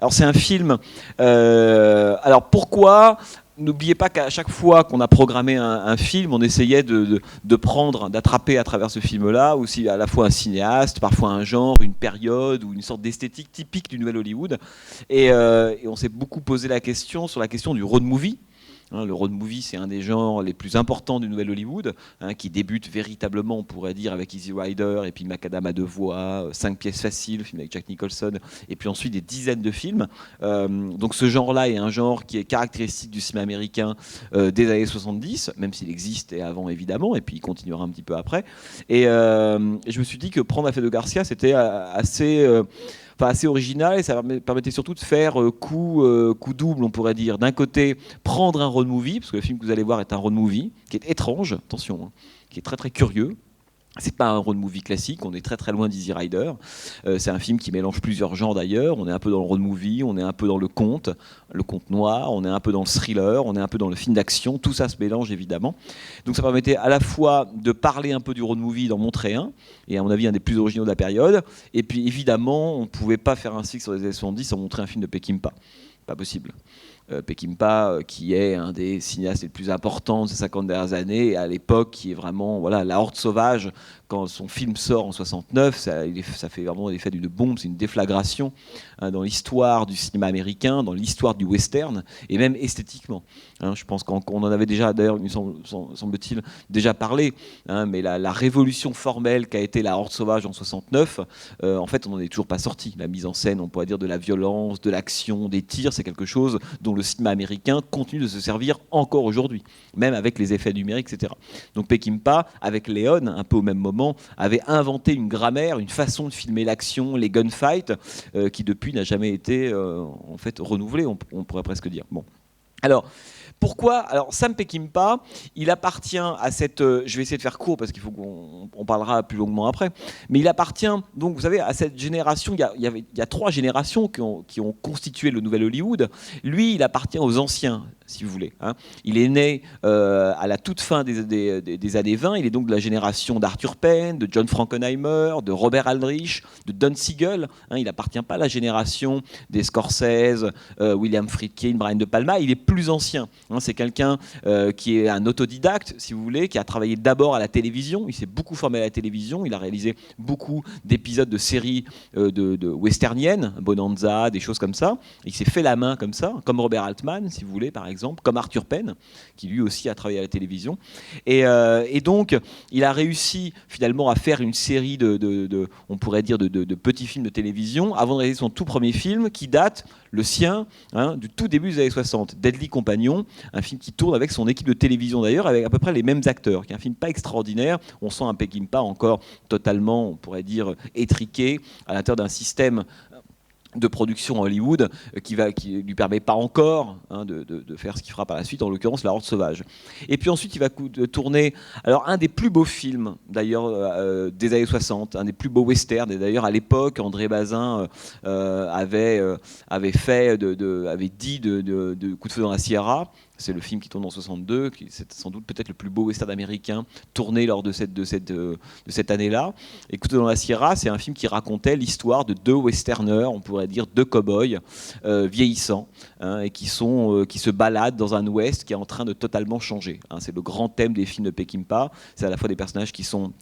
Alors c'est un film. Alors pourquoi? N'oubliez pas qu'à chaque fois qu'on a programmé un film, on essayait de prendre, d'attraper à travers ce film-là aussi à la fois un cinéaste, parfois un genre, une période ou une sorte d'esthétique typique du Nouvel Hollywood. Et on s'est beaucoup posé la question sur la question du road movie. Le road movie, c'est un des genres les plus importants du Nouvel Hollywood, qui débute véritablement, on pourrait dire, avec Easy Rider, et puis Macadam à deux voix, 5 pièces faciles, film avec Jack Nicholson, et puis ensuite des dizaines de films. Donc ce genre-là est un genre qui est caractéristique du cinéma américain des années 70, même s'il existait avant évidemment, et puis il continuera un petit peu après. Et je me suis dit que prendre Alfredo Garcia, c'était assez original, et ça permettait surtout de faire coup double, on pourrait dire. D'un côté, prendre un road movie, parce que le film que vous allez voir est un road movie, qui est étrange, attention, qui est très très curieux. C'est pas un road movie classique, on est très très loin d'Easy Rider. C'est un film qui mélange plusieurs genres d'ailleurs. On est un peu dans le road movie, on est un peu dans le conte noir, on est un peu dans le thriller, on est un peu dans le film d'action. Tout ça se mélange évidemment. Donc ça permettait à la fois de parler un peu du road movie, d'en montrer un, et à mon avis un des plus originaux de la période. Et puis évidemment, on ne pouvait pas faire un cycle sur les années 70 sans montrer un film de Peckinpah. Pas possible. Peckinpah, qui est un des cinéastes les plus importants de ces 50 dernières années, et à l'époque, qui est vraiment la horde sauvage. Quand son film sort en 69, ça fait vraiment l'effet d'une bombe, c'est une déflagration dans l'histoire du cinéma américain, dans l'histoire du western, et même esthétiquement. Je pense qu'on en avait déjà, d'ailleurs, semble-t-il, déjà parlé, mais la révolution formelle qu'a été la horde sauvage en 69, en fait, on n'en est toujours pas sorti. La mise en scène, on pourrait dire, de la violence, de l'action, des tirs, c'est quelque chose dont le cinéma américain continue de se servir encore aujourd'hui, même avec les effets numériques, etc. Donc Peckinpah, avec Léon, un peu au même moment, avait inventé une grammaire, une façon de filmer l'action, les gunfights, qui depuis n'a jamais été en fait renouvelée, on pourrait presque dire. Bon. Alors, pourquoi? Alors, Sam Peckinpah, il appartient à cette... je vais essayer de faire court parce qu'il faut qu'on parlera plus longuement après. Mais il appartient, donc, vous savez, à cette génération. Il y a 3 générations qui ont constitué le Nouvel Hollywood. Lui, il appartient aux anciens, si vous voulez. Il est né à la toute fin des années 20. Il est donc de la génération d'Arthur Penn, de John Frankenheimer, de Robert Aldrich, de Don Siegel. Il n'appartient pas à la génération des Scorsese, William Friedkin, Brian De Palma. Il est plus ancien. C'est quelqu'un qui est un autodidacte, si vous voulez, qui a travaillé d'abord à la télévision. Il s'est beaucoup formé à la télévision. Il a réalisé beaucoup d'épisodes de séries de westerniennes, Bonanza, des choses comme ça. Il s'est fait la main comme ça, comme Robert Altman, si vous voulez, par exemple, comme Arthur Penn, qui lui aussi a travaillé à la télévision. Et donc, il a réussi finalement à faire une série on pourrait dire, de petits films de télévision avant de réaliser son tout premier film qui date, le sien, du tout début des années 60, Deadly Companion, un film qui tourne avec son équipe de télévision d'ailleurs, avec à peu près les mêmes acteurs, qui est un film pas extraordinaire. On sent un Peckinpah encore totalement, on pourrait dire, étriqué à l'intérieur d'un système de production à Hollywood qui lui permet pas encore de faire ce qu'il fera par la suite, en l'occurrence La Horde Sauvage. Et puis ensuite il va tourner alors un des plus beaux films d'ailleurs des années 60, un des plus beaux westerns, et d'ailleurs à l'époque André Bazin avait dit de Coup de feu dans la Sierra. C'est le film qui tourne en 62, c'est sans doute peut-être le plus beau western américain tourné lors de cette année-là. Et Coup de feu dans la Sierra, c'est un film qui racontait l'histoire de 2 westerners, on pourrait dire 2 cow-boys vieillissants, et qui se baladent dans un ouest qui est en train de totalement changer. C'est le grand thème des films de Peckinpah. C'est à la fois des personnages qui sont,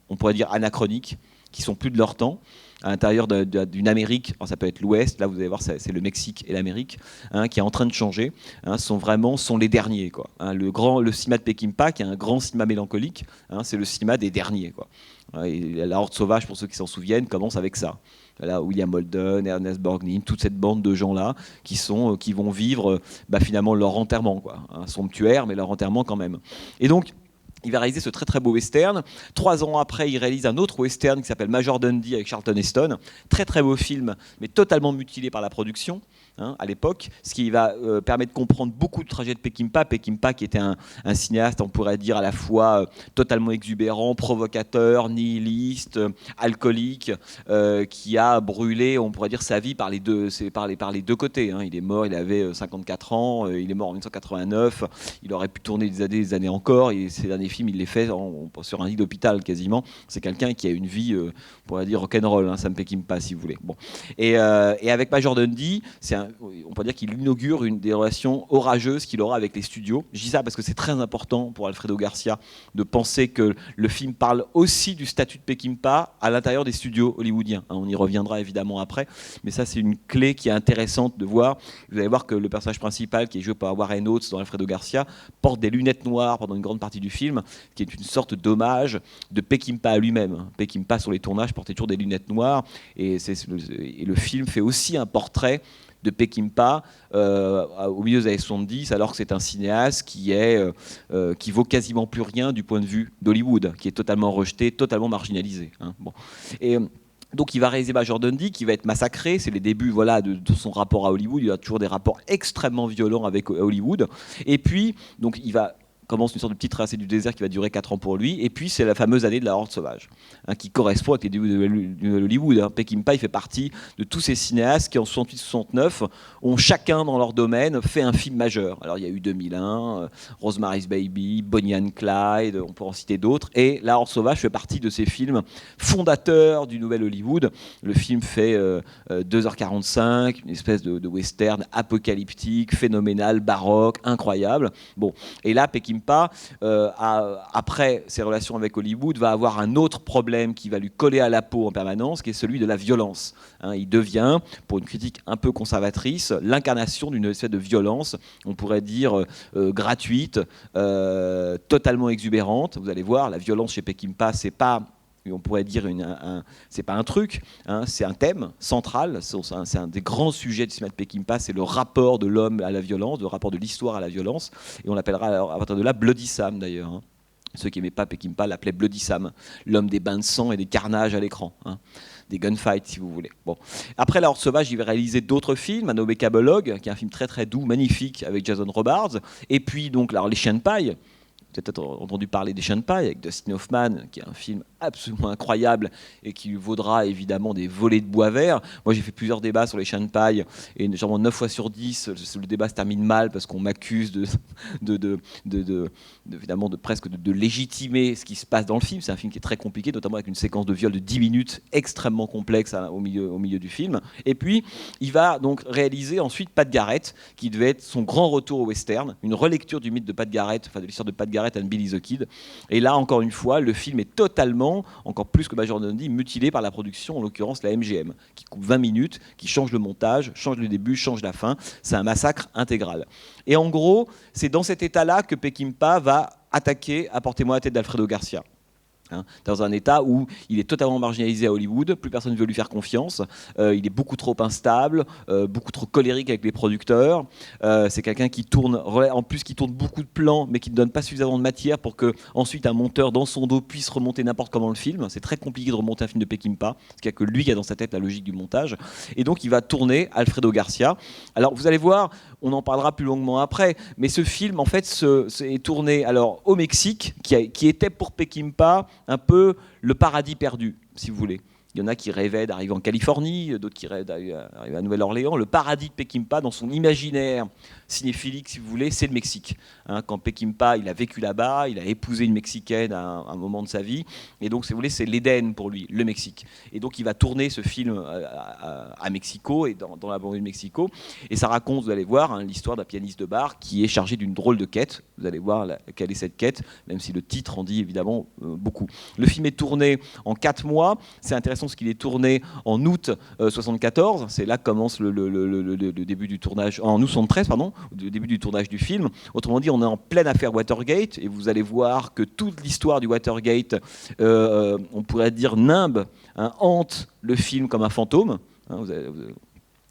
on pourrait dire, anachroniques, qui sont plus de leur temps, à l'intérieur d'une Amérique, ça peut être l'Ouest, là vous allez voir c'est le Mexique et l'Amérique, qui est en train de changer, sont les derniers, quoi. Le cinéma de Peckinpah, qui est un grand cinéma mélancolique, c'est le cinéma des derniers, quoi. Et La Horde Sauvage, pour ceux qui s'en souviennent, commence avec ça. Là, William Holden, Ernest Borgnine, toute cette bande de gens-là qui vont vivre finalement leur enterrement, quoi. Somptuaire, mais leur enterrement quand même. Et donc, il va réaliser ce très très beau western. 3 ans après, il réalise un autre western qui s'appelle Major Dundee avec Charlton Heston. Très très beau film, mais totalement mutilé par la production. à l'époque, ce qui va permettre de comprendre beaucoup de trajets de Peckinpah. Peckinpah qui était un cinéaste, on pourrait dire à la fois totalement exubérant, provocateur, nihiliste, alcoolique, qui a brûlé, on pourrait dire, sa vie par les deux côtés. Il est mort, il avait 54 ans, il est mort en 1989, il aurait pu tourner des années encore, et ses derniers films, il les fait sur un lit d'hôpital quasiment. C'est quelqu'un qui a une vie, on pourrait dire, rock'n'roll, Sam Peckinpah, si vous voulez. Bon. Et avec Major Dundee, on peut dire qu'il inaugure une des relations orageuses qu'il aura avec les studios. Je dis ça parce que c'est très important pour Alfredo Garcia de penser que le film parle aussi du statut de Peckinpah à l'intérieur des studios hollywoodiens. On y reviendra évidemment après, mais ça c'est une clé qui est intéressante de voir. Vous allez voir que le personnage principal, qui est joué par Warren Oates dans Alfredo Garcia, porte des lunettes noires pendant une grande partie du film, qui est une sorte d'hommage de Peckinpah à lui-même. Peckinpah sur les tournages portait toujours des lunettes noires, et le film fait aussi un portrait de Peckinpah au milieu des années 70, alors que c'est un cinéaste qui vaut quasiment plus rien du point de vue d'Hollywood, qui est totalement rejeté, totalement marginalisé. Bon. Et donc il va réaliser Major Dundee, qui va être massacré. C'est les débuts, voilà, de son rapport à Hollywood. Il a toujours des rapports extrêmement violents avec Hollywood. Et puis, donc il commence une sorte de petite tracée du désert qui va durer 4 ans pour lui, et puis c'est la fameuse année de la Horde sauvage, qui correspond avec les débuts de Hollywood. Peckinpah, il fait partie de tous ces cinéastes qui en 68-69 ont chacun dans leur domaine fait un film majeur. Alors il y a eu 2001, Rosemary's Baby, Bonnie and Clyde, on peut en citer d'autres, et la Horde sauvage fait partie de ces films fondateurs du nouvel Hollywood. Le film fait 2h45, une espèce de western apocalyptique, phénoménal, baroque, incroyable. Bon, et là Peckinpah, après ses relations avec Hollywood, va avoir un autre problème qui va lui coller à la peau en permanence, qui est celui de la violence. Il devient, pour une critique un peu conservatrice, l'incarnation d'une espèce de violence, on pourrait dire gratuite, totalement exubérante. Vous allez voir, la violence chez Peckinpah, c'est pas... on pourrait dire c'est pas un truc, c'est un thème central, c'est un des grands sujets du cinéma de Peckinpah, c'est le rapport de l'homme à la violence, le rapport de l'histoire à la violence, et on l'appellera à partir de là Bloody Sam d'ailleurs. Ceux qui n'aimaient pas Peckinpah l'appelaient Bloody Sam, l'homme des bains de sang et des carnages à l'écran, des gunfights si vous voulez. Bon. Après La Horde sauvage, il va réaliser d'autres films, Unbreakable Log, qui est un film très très doux, magnifique, avec Jason Robards, et puis donc Les Chiens de paille. Vous avez peut-être entendu parler des Chiens de paille avec Dustin Hoffman, qui est un film absolument incroyable et qui lui vaudra évidemment des volées de bois vert. Moi j'ai fait plusieurs débats sur les Chiens de paille et genre 9 fois sur 10 le débat se termine mal parce qu'on m'accuse évidemment presque de légitimer ce qui se passe dans le film. C'est un film qui est très compliqué, notamment avec une séquence de viol de 10 minutes extrêmement complexe au milieu du film. Et puis il va donc réaliser ensuite Pat Garrett, qui devait être son grand retour au western, une relecture du mythe de Pat Garrett, enfin de l'histoire de Pat Garrett and Billy the Kid. Et là encore une fois, le film est totalement, encore plus que Major Dundee, mutilé par la production, en l'occurrence la MGM, qui coupe 20 minutes, qui change le montage, change le début, change la fin. C'est un massacre intégral. Et en gros, c'est dans cet état-là que Peckinpah va attaquer Apportez-moi la tête d'Alfredo Garcia. Dans un état où il est totalement marginalisé à Hollywood, plus personne ne veut lui faire confiance, il est beaucoup trop instable, beaucoup trop colérique avec les producteurs, c'est quelqu'un qui tourne, en plus qui tourne beaucoup de plans mais qui ne donne pas suffisamment de matière pour que ensuite un monteur dans son dos puisse remonter n'importe comment le film. C'est très compliqué de remonter un film de Peckinpah, parce qu'il n'y a que lui qui a dans sa tête la logique du montage, et donc il va tourner Alfredo Garcia. Alors vous allez voir, on en parlera plus longuement après, mais ce film en fait est tourné alors au Mexique, qui était pour Peckinpah un peu le paradis perdu, si vous voulez. Il y en a qui rêvaient d'arriver en Californie, d'autres qui rêvaient d'arriver à Nouvelle-Orléans. Le paradis de Peckinpah, dans son imaginaire cinéphilique, si vous voulez, c'est le Mexique. Quand Peckinpah, il a vécu là-bas, il a épousé une Mexicaine à un moment de sa vie, et donc, si vous voulez, c'est l'Éden pour lui, le Mexique. Et donc, il va tourner ce film à Mexico, et dans la banlieue de Mexico, et ça raconte, vous allez voir, l'histoire d'un pianiste de bar qui est chargé d'une drôle de quête. Vous allez voir quelle est cette quête, même si le titre en dit évidemment beaucoup. Le film est tourné en 4 mois. C'est intéressant parce qu'il est tourné en août 74. C'est là que commence le début du tournage, en août 73, pardon, le début du tournage du film. Autrement dit, on est en pleine affaire Watergate, et vous allez voir que toute l'histoire du Watergate, on pourrait dire nimbe, hante le film comme un fantôme.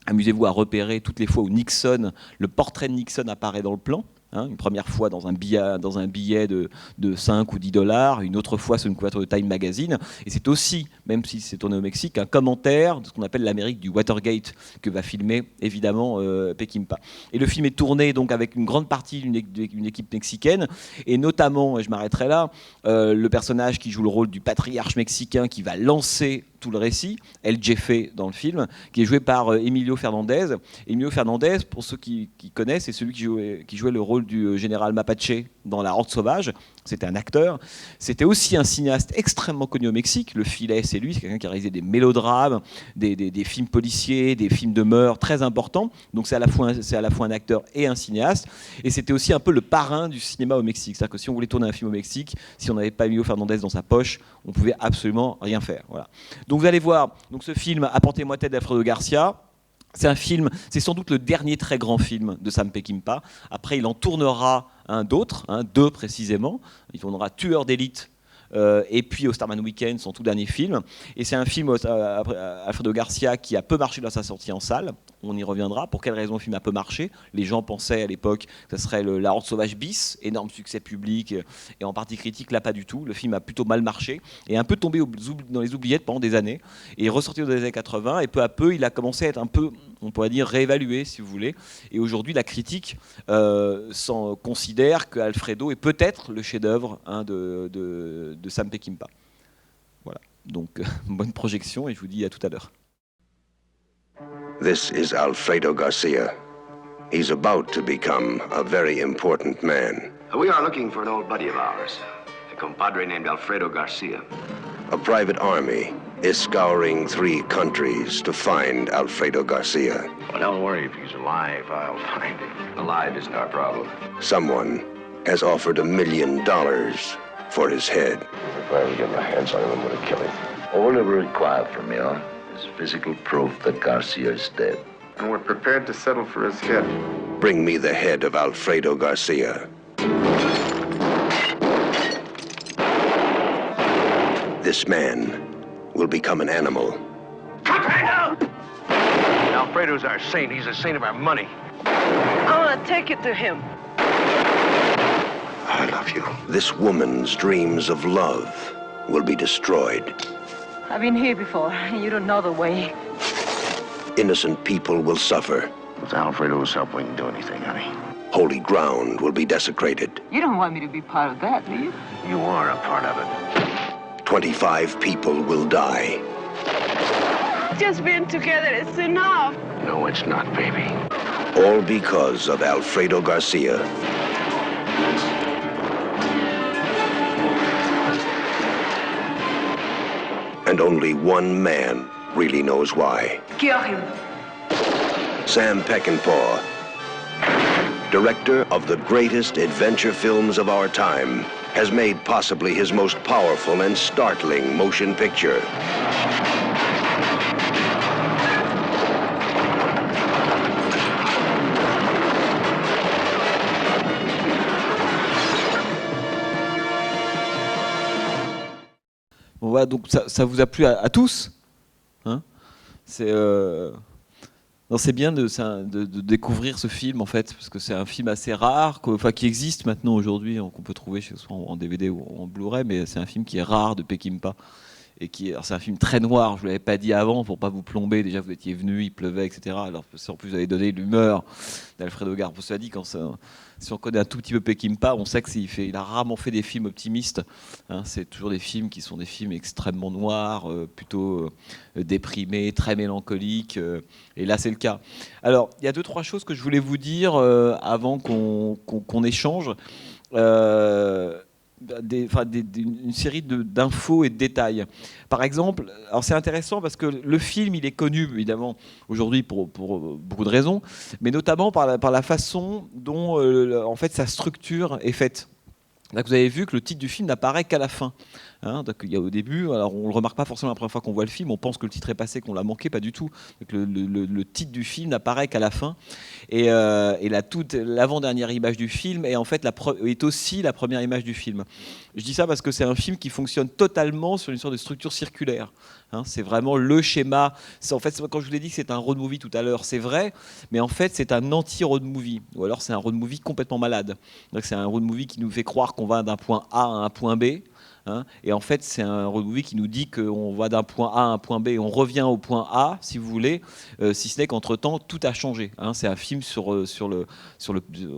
Amusez-vous à repérer toutes les fois où Nixon, le portrait de Nixon apparaît dans le plan. une première fois dans un billet de 5 ou 10 $, une autre fois sur une couverture de Time Magazine. Et c'est aussi, même si c'est tourné au Mexique, un commentaire de ce qu'on appelle l'Amérique du Watergate que va filmer évidemment Peckinpah. Et le film est tourné donc avec une grande partie d'une équipe mexicaine, et notamment, et je m'arrêterai là, le personnage qui joue le rôle du patriarche mexicain qui va lancer tout le récit, El Jefe dans le film, qui est joué par Emilio Fernandez. Emilio Fernandez, pour ceux qui connaissent, c'est celui qui jouait le rôle du général Mapache dans La Horde sauvage. C'était un acteur. C'était aussi un cinéaste extrêmement connu au Mexique. Le Filet, c'est lui, c'est quelqu'un qui a réalisé des mélodrames, des films policiers, des films de meurtre très importants. Donc c'est à la fois un acteur et un cinéaste. Et c'était aussi un peu le parrain du cinéma au Mexique. C'est-à-dire que si on voulait tourner un film au Mexique, si on n'avait pas Emilio Fernandez dans sa poche, on pouvait absolument rien faire. Voilà. Donc vous allez voir, donc ce film Apportez-moi tête d'Alfredo Garcia. C'est sans doute le dernier très grand film de Sam Peckinpah. Après, il en tournera d'autres, deux précisément. Il tournera Tueur d'élite et puis au Starman Weekend, son tout dernier film. Et c'est un film Alfredo Garcia qui a peu marché dans sa sortie en salle. On y reviendra. Pour quelles raisons le film a peu marché? Les gens pensaient à l'époque que ce serait La Horde sauvage bis, énorme succès public et en partie critique. Là, pas du tout. Le film a plutôt mal marché et un peu tombé dans les oubliettes pendant des années. Et ressorti dans les années 80. Et peu à peu, il a commencé à être un peu, on pourrait dire, réévalué, si vous voulez. Et aujourd'hui, la critique considère qu'Alfredo est peut-être le chef-d'œuvre de Sam Peckinpah. Voilà. Donc, bonne projection et je vous dis à tout à l'heure. This is Alfredo Garcia. He's about to become a very important man. We are looking for an old buddy of ours, a compadre named Alfredo Garcia. A private army is scouring 3 countries to find Alfredo Garcia. Well, don't worry, if he's alive, I'll find him. Alive isn't our problem. Someone has offered $1 million for his head. If I ever get my hands on him, I'm going to kill him. All we require from you is physical proof that Garcia is dead. And we're prepared to settle for his head. Bring me the head of Alfredo Garcia. This man will become an animal. Alfredo's our saint. He's the saint of our money. I want to take it to him. I love you. This woman's dreams of love will be destroyed. I've been here before. You don't know the way. Innocent people will suffer. With Alfredo's help, we can do anything, honey. Holy ground will be desecrated. You don't want me to be part of that, do you? You are a part of it. 25 people will die. Just being together is enough. No, it's not, baby. All because of Alfredo Garcia. And only one man really knows why. Kill him. Sam Peckinpah, director of the greatest adventure films of our time, has made possibly his most powerful and startling motion picture. Voilà, donc ça vous a plu à tous, hein? C'est bien de découvrir ce film en fait, parce que c'est un film assez rare, qui existe maintenant aujourd'hui, qu'on peut trouver soit en DVD ou en Blu-ray, mais c'est un film qui est rare de Peckinpah. Et c'est un film très noir, je ne vous l'avais pas dit avant pour pas vous plomber, déjà vous étiez venu, il pleuvait, etc. Alors en plus vous avez donné l'humeur d'Alfredo Garcia. Cela dit, si on connaît un tout petit peu Peckinpah, on sait qu'il a rarement fait des films optimistes, hein. C'est toujours des films qui sont des films extrêmement noirs, plutôt déprimés, très mélancoliques, et là c'est le cas. Alors il y a 2-3 choses que je voulais vous dire avant qu'on échange. Une série d'infos et de détails. Par exemple, alors c'est intéressant parce que le film, il est connu évidemment aujourd'hui pour beaucoup de raisons, mais notamment par la façon dont en fait sa structure est faite. Là, vous avez vu que le titre du film n'apparaît qu'à la fin. Donc, il y a au début, alors on le remarque pas forcément la première fois qu'on voit le film, on pense que le titre est passé, qu'on l'a manqué, pas du tout. Donc, le titre du film n'apparaît qu'à la fin, et l'avant-dernière image du film est en fait est aussi la première image du film. Je dis ça parce que c'est un film qui fonctionne totalement sur une sorte de structure circulaire. C'est vraiment le schéma. En fait, quand je vous ai dit que c'est un road movie tout à l'heure, c'est vrai, mais en fait, c'est un anti-road movie. Ou alors, c'est un road movie complètement malade. Donc, c'est un road movie qui nous fait croire qu'on va d'un point A à un point B. Et en fait, c'est un road movie qui nous dit qu'on va d'un point A à un point B et on revient au point A, si vous voulez, si ce n'est qu'entre-temps, tout a changé. C'est un film sur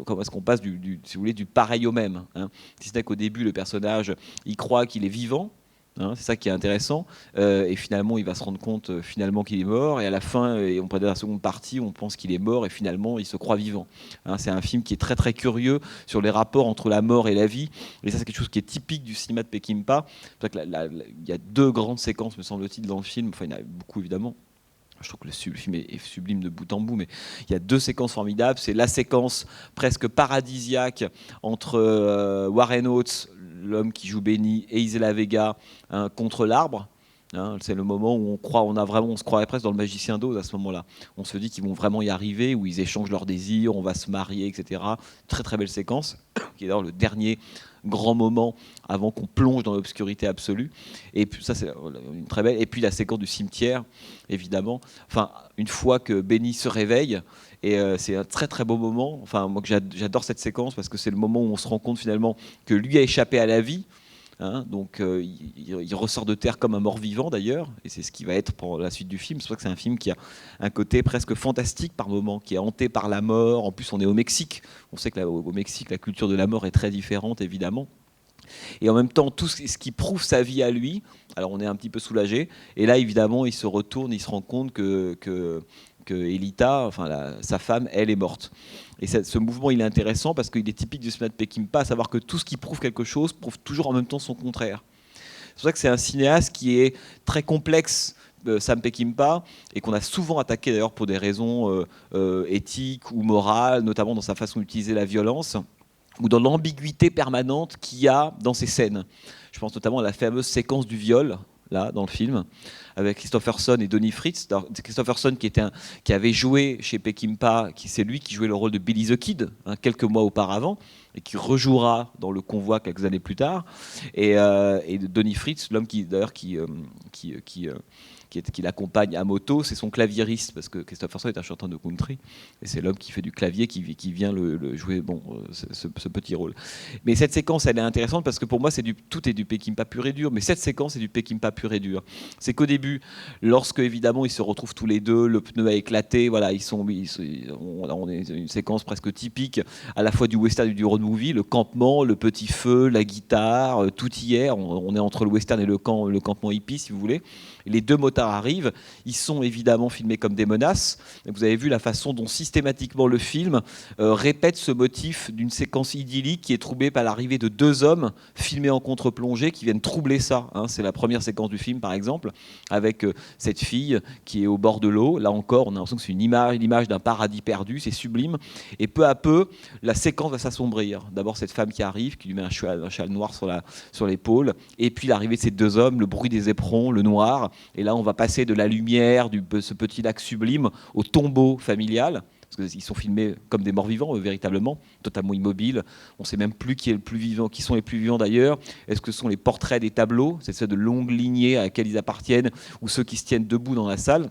comment est-ce qu'on passe si vous voulez, du pareil au même. Si ce n'est qu'au début, le personnage, il croit qu'il est vivant. C'est ça qui est intéressant, et finalement il va se rendre compte finalement qu'il est mort, et à la fin, et on prend la seconde partie, on pense qu'il est mort et finalement il se croit vivant. C'est un film qui est très très curieux sur les rapports entre la mort et la vie, et ça c'est quelque chose qui est typique du cinéma de Peckinpah. C'est pour ça que il y a 2 grandes séquences me semble-t-il dans le film, enfin il y en a beaucoup évidemment. Je trouve que le film est sublime de bout en bout, mais il y a 2 séquences formidables. C'est la séquence presque paradisiaque entre Warren Oates, l'homme qui joue Benny, et Isela Vega contre l'arbre. C'est le moment où on se croirait presque dans le Magicien d'Oz à ce moment-là. On se dit qu'ils vont vraiment y arriver, où ils échangent leurs désirs, on va se marier, etc. Très très belle séquence, qui est d'ailleurs le dernier grand moment avant qu'on plonge dans l'obscurité absolue. Et puis, ça, c'est une très belle. Et puis la séquence du cimetière, évidemment. Enfin, une fois que Benny se réveille, et c'est un très très beau moment. Enfin, moi, j'adore cette séquence parce que c'est le moment où on se rend compte finalement que lui a échappé à la vie. Donc il ressort de terre comme un mort-vivant d'ailleurs, et c'est ce qui va être pour la suite du film. C'est pour ça que c'est un film qui a un côté presque fantastique par moments, qui est hanté par la mort. En plus, on est au Mexique. On sait qu'au Mexique, la culture de la mort est très différente, évidemment. Et en même temps, tout ce qui prouve sa vie à lui, alors on est un petit peu soulagé. Et là, évidemment, il se retourne, il se rend compte que Elita, sa femme, elle est morte. Et ce mouvement, il est intéressant parce qu'il est typique du cinéma de Peckinpah, à savoir que tout ce qui prouve quelque chose prouve toujours en même temps son contraire. C'est pour ça que c'est un cinéaste qui est très complexe, Sam Peckinpah, et qu'on a souvent attaqué d'ailleurs pour des raisons éthiques ou morales, notamment dans sa façon d'utiliser la violence, ou dans l'ambiguïté permanente qu'il y a dans ses scènes. Je pense notamment à la fameuse séquence du viol, là, dans le film, avec Christopherson et Donnie Fritz. Christopherson qui avait joué chez Peckinpah, c'est lui qui jouait le rôle de Billy the Kid, quelques mois auparavant, et qui rejouera dans Le Convoi quelques années plus tard. Et Donnie Fritz, l'homme qui l'accompagne à moto, c'est son claviériste, parce que Christopherson est un chanteur de country, et c'est l'homme qui fait du clavier qui vient le jouer ce petit rôle. Mais cette séquence, elle est intéressante parce que pour moi, tout est du Peckinpah pur et dur, mais cette séquence est du Peckinpah pur et dur. C'est qu'au début, lorsque évidemment ils se retrouvent tous les deux, le pneu a éclaté, voilà, on est une séquence presque typique à la fois du western et du road movie, le campement, le petit feu, la guitare, tout y est. On est entre le western et le campement hippie, si vous voulez. Et les 2 motards arrivent, ils sont évidemment filmés comme des menaces. Et vous avez vu la façon dont systématiquement le film répète ce motif d'une séquence idyllique qui est troublée par l'arrivée de 2 hommes filmés en contre-plongée qui viennent troubler ça. C'est la première séquence du film, par exemple, avec cette fille qui est au bord de l'eau. Là encore, on a l'impression que c'est l'image d'un paradis perdu, c'est sublime. Et peu à peu, la séquence va s'assombrir. D'abord, cette femme qui arrive, qui lui met un châle noir sur l'épaule, et puis l'arrivée de ces 2 hommes, le bruit des éperons, le noir. Et là, on va passer de la lumière, ce petit lac sublime, au tombeau familial. Parce qu'ils sont filmés comme des morts-vivants, véritablement, totalement immobiles. On ne sait même plus qui sont les plus vivants d'ailleurs. Est-ce que ce sont les portraits des tableaux, c'est ceux de longues lignées à laquelle ils appartiennent, ou ceux qui se tiennent debout dans la salle?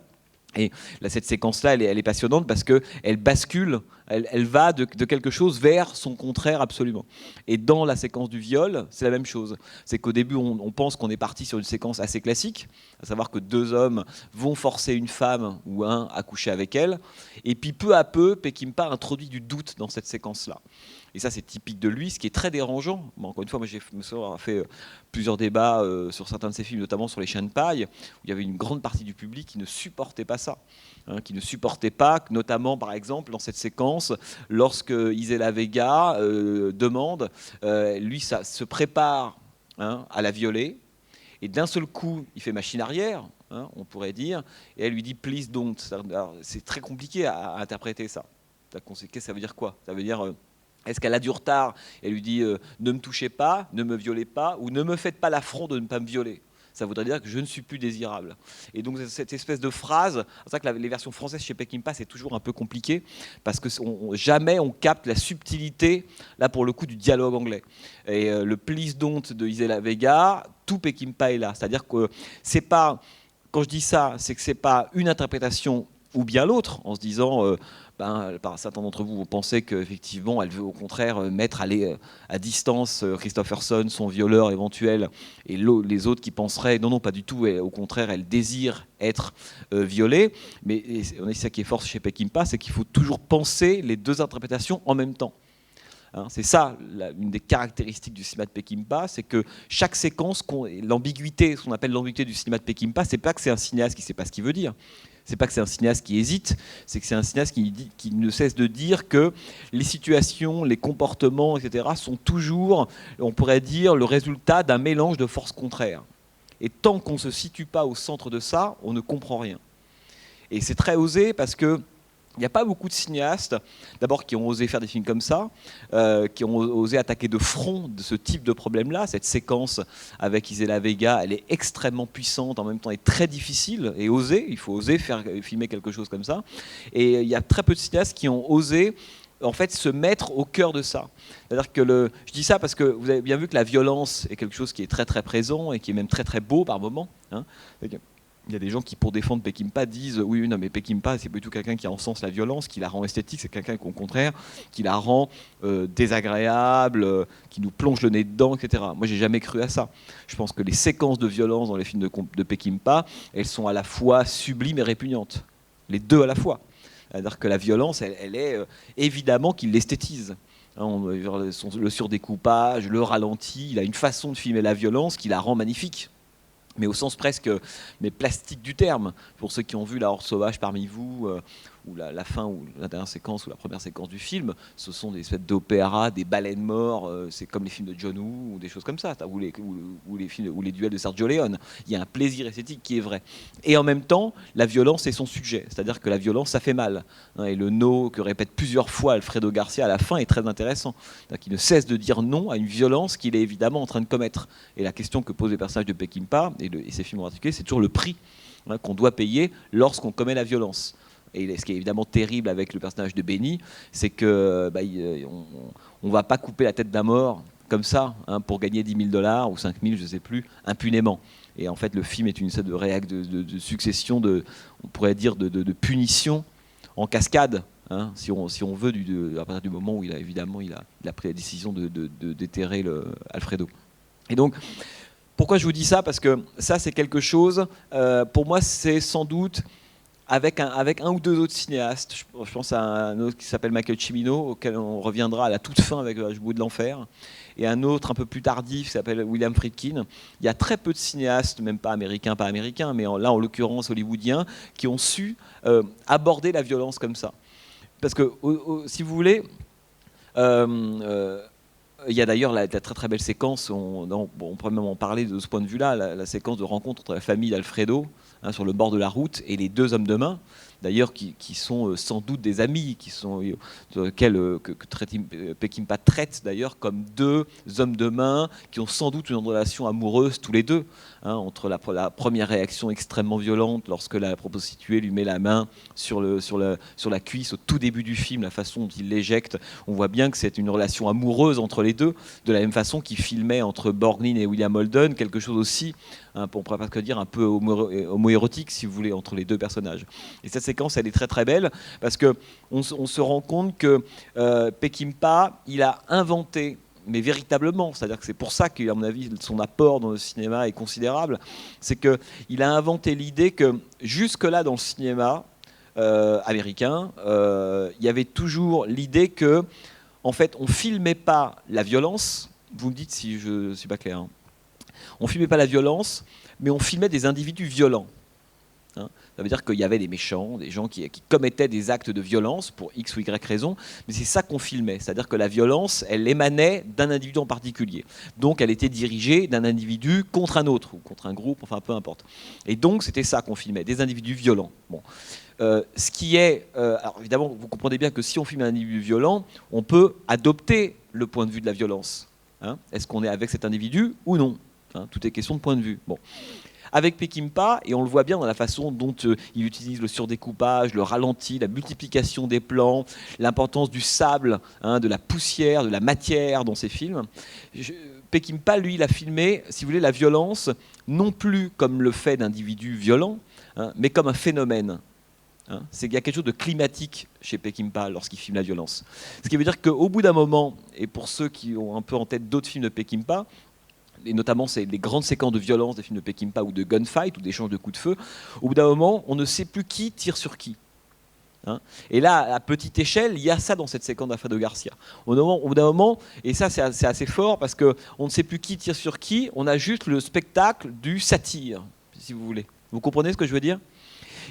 Et là, cette séquence-là, elle est passionnante parce qu'elle bascule, elle va de quelque chose vers son contraire absolument. Et dans la séquence du viol, c'est la même chose. C'est qu'au début, on pense qu'on est parti sur une séquence assez classique, à savoir que 2 hommes vont forcer une femme ou un à coucher avec elle. Et puis peu à peu, Peckinpah introduit du doute dans cette séquence-là. Et ça, c'est typique de lui, ce qui est très dérangeant. Bon, encore une fois, moi, j'ai fait plusieurs débats sur certains de ses films, notamment sur Les Chiens de paille, où il y avait une grande partie du public qui ne supportait pas ça. Qui ne supportait pas, notamment, par exemple, dans cette séquence, lorsque Isela Vega demande, lui, ça se prépare à la violer, et d'un seul coup, il fait machine arrière, on pourrait dire, et elle lui dit « please don't ». C'est très compliqué à interpréter ça. Qu'est-ce que ça veut dire quoi? Ça veut dire... Est-ce qu'elle a du retard? Elle lui dit ne me touchez pas, ne me violez pas, ou ne me faites pas l'affront de ne pas me violer. Ça voudrait dire que je ne suis plus désirable. Et donc cette espèce de phrase, c'est pour ça que les versions françaises chez Peckinpah c'est toujours un peu compliqué, parce que jamais on capte la subtilité, là pour le coup, du dialogue anglais. Et le Please Don't de Isela Vega, tout Peckinpah est là. C'est-à-dire que c'est pas, quand je dis ça, c'est que c'est pas une interprétation ou bien l'autre, en se disant... certains d'entre vous pensez qu'effectivement, elle veut au contraire mettre à distance Christopherson, son violeur éventuel, et les autres qui penseraient non, pas du tout, au contraire, elle désire être violée. Mais c'est ça qui est fort chez Peckinpah, c'est qu'il faut toujours penser les deux interprétations en même temps. C'est ça, une des caractéristiques du cinéma de Peckinpah, c'est que chaque séquence, l'ambiguïté, ce qu'on appelle l'ambiguïté du cinéma de Peckinpah, c'est pas que c'est un cinéaste qui ne sait pas ce qu'il veut dire. C'est pas que c'est un cinéaste qui hésite, c'est que c'est un cinéaste qui ne cesse de dire que les situations, les comportements, etc. sont toujours, on pourrait dire, le résultat d'un mélange de forces contraires. Et tant qu'on ne se situe pas au centre de ça, on ne comprend rien. Et c'est très osé parce que il n'y a pas beaucoup de cinéastes, d'abord, qui ont osé faire des films comme ça, qui ont osé attaquer de front de ce type de problème-là. Cette séquence avec Isela Vega, elle est extrêmement puissante, en même temps elle est très difficile et osée. Il faut oser filmer quelque chose comme ça. Et il y a très peu de cinéastes qui ont osé en fait se mettre au cœur de ça. C'est-à-dire que je dis ça parce que vous avez bien vu que la violence est quelque chose qui est très très présent et qui est même très très beau par moments. Il y a des gens qui, pour défendre Peckinpah, disent oui, non, mais Peckinpah, c'est pas du tout quelqu'un qui encense la violence, qui la rend esthétique, c'est quelqu'un qu'au contraire, qui la rend désagréable, qui nous plonge le nez dedans, etc. Moi, j'ai jamais cru à ça. Je pense que les séquences de violence dans les films de Peckinpah, elles sont à la fois sublimes et répugnantes. Les deux à la fois. C'est-à-dire que la violence, elle est évidemment qu'il l'esthétise. Le surdécoupage, le ralenti, il a une façon de filmer la violence qui la rend magnifique. Mais au sens presque plastique du terme. Pour ceux qui ont vu La Horde sauvage parmi vous, ou la fin, ou la dernière séquence, ou la première séquence du film, ce sont des espèces d'opéras, des baleines morts, c'est comme les films de John Woo, ou des choses comme ça, ou les duels de Sergio Leone. Il y a un plaisir esthétique qui est vrai. Et en même temps, la violence est son sujet, c'est-à-dire que la violence, ça fait mal. Et le no que répète plusieurs fois Alfredo Garcia à la fin est très intéressant. Il ne cesse de dire non à une violence qu'il est évidemment en train de commettre. Et la question que posent les personnages de Peckinpah, et ses films en particulier, c'est toujours le prix qu'on doit payer lorsqu'on commet la violence. Et ce qui est évidemment terrible avec le personnage de Benny, c'est que on va pas couper la tête d'un mort comme ça pour gagner 10 000 $ ou 5 000, je sais plus, impunément. Et en fait, le film est une sorte de succession on pourrait dire de punitions en cascade. Si on veut, à partir du moment où il a pris la décision de déterrer Alfredo. Et donc, pourquoi je vous dis ça? Parce que ça, c'est quelque chose, pour moi, c'est sans doute, avec un ou deux autres cinéastes, je pense à un autre qui s'appelle Michael Cimino, auquel on reviendra à la toute fin avec Le Bout de l'enfer, et un autre un peu plus tardif qui s'appelle William Friedkin. Il y a très peu de cinéastes, même pas américains, mais là en l'occurrence hollywoodiens, qui ont su aborder la violence comme ça. Parce que, si vous voulez, il y a d'ailleurs la très très belle séquence, on pourrait même en parler de ce point de vue-là, la séquence de rencontre entre la famille d'Alfredo, sur le bord de la route, et les deux hommes de main, d'ailleurs qui sont sans doute des amis, que Peckinpah traite d'ailleurs comme deux hommes de main qui ont sans doute une relation amoureuse tous les deux, entre la première réaction extrêmement violente lorsque la prostituée lui met la main sur la cuisse au tout début du film, la façon dont il l'éjecte, on voit bien que c'est une relation amoureuse entre les deux, de la même façon qu'il filmait entre Borgnine et William Holden, quelque chose aussi, on pourrait presque dire un peu homoérotique, si vous voulez, entre les deux personnages. Et cette séquence, elle est très très belle, parce qu'on se rend compte que Peckinpah, il a inventé, mais véritablement, c'est-à-dire que c'est pour ça qu'à mon avis, son apport dans le cinéma est considérable, c'est qu'il a inventé l'idée que jusque-là dans le cinéma américain, il y avait toujours l'idée que, en fait, on filmait pas la violence, vous me dites si je ne suis pas clair, on filmait pas la violence, mais on filmait des individus violents. Ça veut dire qu'il y avait des méchants, des gens qui commettaient des actes de violence pour X ou Y raison, mais c'est ça qu'on filmait. C'est-à-dire que la violence, elle émanait d'un individu en particulier. Donc elle était dirigée d'un individu contre un autre, ou contre un groupe, enfin peu importe. Et donc c'était ça qu'on filmait, des individus violents. Bon. Ce qui est... alors évidemment, vous comprenez bien que si on filme un individu violent, on peut adopter le point de vue de la violence. Hein. Est-ce qu'on est avec cet individu ou non? Hein, tout est question de point de vue. Bon. Avec Peckinpah, et on le voit bien dans la façon dont il utilise le surdécoupage, le ralenti, la multiplication des plans, l'importance du sable, hein, de la poussière, de la matière dans ses films. Peckinpah, lui, il a filmé, si vous voulez, la violence, non plus comme le fait d'individus violents, hein, mais comme un phénomène. Hein. Il y a quelque chose de climatique chez Peckinpah lorsqu'il filme la violence. Ce qui veut dire qu'au bout d'un moment, et pour ceux qui ont un peu en tête d'autres films de Peckinpah, et notamment c'est les grandes séquences de violence des films de Peckinpah ou de gunfight ou d'échanges de coups de feu, au bout d'un moment, on ne sait plus qui tire sur qui. Hein. Et là, à petite échelle, il y a ça dans cette séquence d'Alfredo Garcia. Au bout d'un moment, et ça c'est assez fort parce qu'on ne sait plus qui tire sur qui, on a juste le spectacle du satire, si vous voulez. Vous comprenez ce que je veux dire ?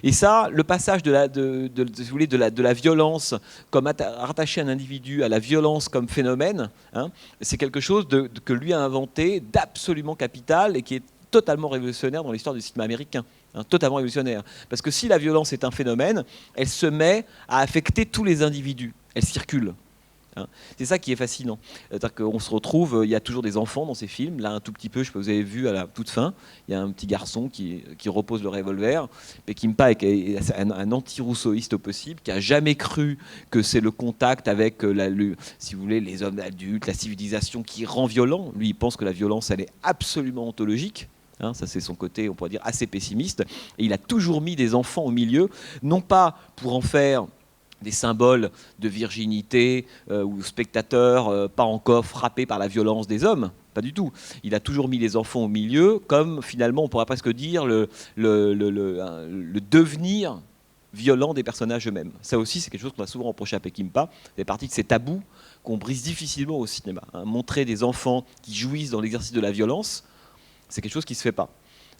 Et ça, le passage de la violence comme rattaché à un individu, à la violence comme phénomène, hein, c'est quelque chose que lui a inventé d'absolument capital et qui est totalement révolutionnaire dans l'histoire du cinéma américain. Hein, totalement révolutionnaire. Parce que si la violence est un phénomène, elle se met à affecter tous les individus. Elle circule. Hein. C'est ça qui est fascinant. C'est-à-dire qu'on se retrouve, il y a toujours des enfants dans ces films. Là, un tout petit peu, je sais pas si vous avez vu à la toute fin, il y a un petit garçon qui repose le revolver. Peckinpah est un anti-rousseauiste au possible, qui a jamais cru que c'est le contact avec, si vous voulez, les hommes adultes, la civilisation qui rend violent. Lui, il pense que la violence, elle est absolument ontologique. Hein, ça, c'est son côté, on pourrait dire, assez pessimiste. Et il a toujours mis des enfants au milieu, non pas pour en faire des symboles de virginité ou spectateurs pas encore frappés par la violence des hommes. Pas du tout. Il a toujours mis les enfants au milieu, comme finalement, on pourrait presque dire, le devenir violent des personnages eux-mêmes. Ça aussi, c'est quelque chose qu'on a souvent reproché à Peckinpah. C'est fait partie de ces tabous qu'on brise difficilement au cinéma. Hein. Montrer des enfants qui jouissent dans l'exercice de la violence, c'est quelque chose qui ne se fait pas.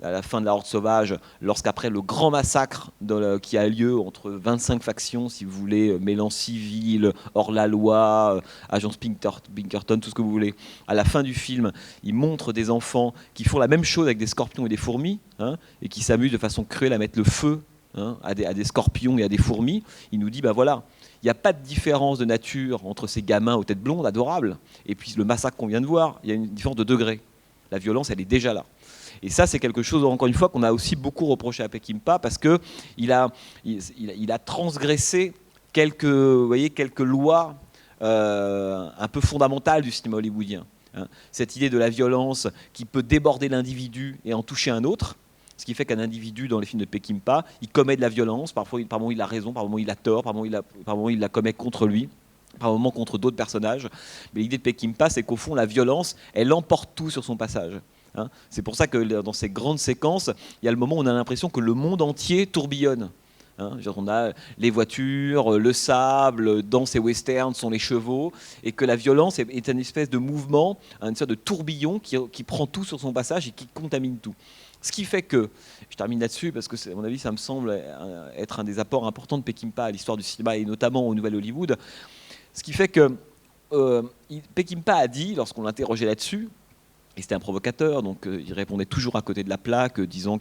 À la fin de La Horde sauvage, lorsqu'après le grand massacre qui a lieu entre 25 factions, si vous voulez, Mélan civil, hors-la-loi, agence Pinkerton, tout ce que vous voulez, à la fin du film, il montre des enfants qui font la même chose avec des scorpions et des fourmis, hein, et qui s'amusent de façon cruelle à mettre le feu, hein, à des scorpions et à des fourmis. Il nous dit, ben voilà, il n'y a pas de différence de nature entre ces gamins aux têtes blondes, adorables, et puis le massacre qu'on vient de voir, il y a une différence de degré. La violence, elle est déjà là. Et ça, c'est quelque chose, encore une fois, qu'on a aussi beaucoup reproché à Peckinpah parce qu'il a transgressé quelques lois un peu fondamentales du cinéma hollywoodien. Hein. Cette idée de la violence qui peut déborder l'individu et en toucher un autre, ce qui fait qu'un individu, dans les films de Peckinpah, il commet de la violence, par moments il a raison, par moments il a tort, par moments il la commet contre lui, par moments contre d'autres personnages. Mais l'idée de Peckinpah, c'est qu'au fond, la violence, elle emporte tout sur son passage. Hein. C'est pour ça que dans ces grandes séquences, il y a le moment où on a l'impression que le monde entier tourbillonne. Hein. On a les voitures, le sable, dans ces westerns sont les chevaux, et que la violence est une espèce de mouvement, une sorte de tourbillon qui prend tout sur son passage et qui contamine tout. Ce qui fait que, je termine là-dessus parce que, à mon avis, ça me semble être un des apports importants de Peckinpah à l'histoire du cinéma et notamment au Nouvel Hollywood. Ce qui fait que Peckinpah a dit, lorsqu'on l'interrogeait là-dessus, et c'était un provocateur, donc il répondait toujours à côté de la plaque, disant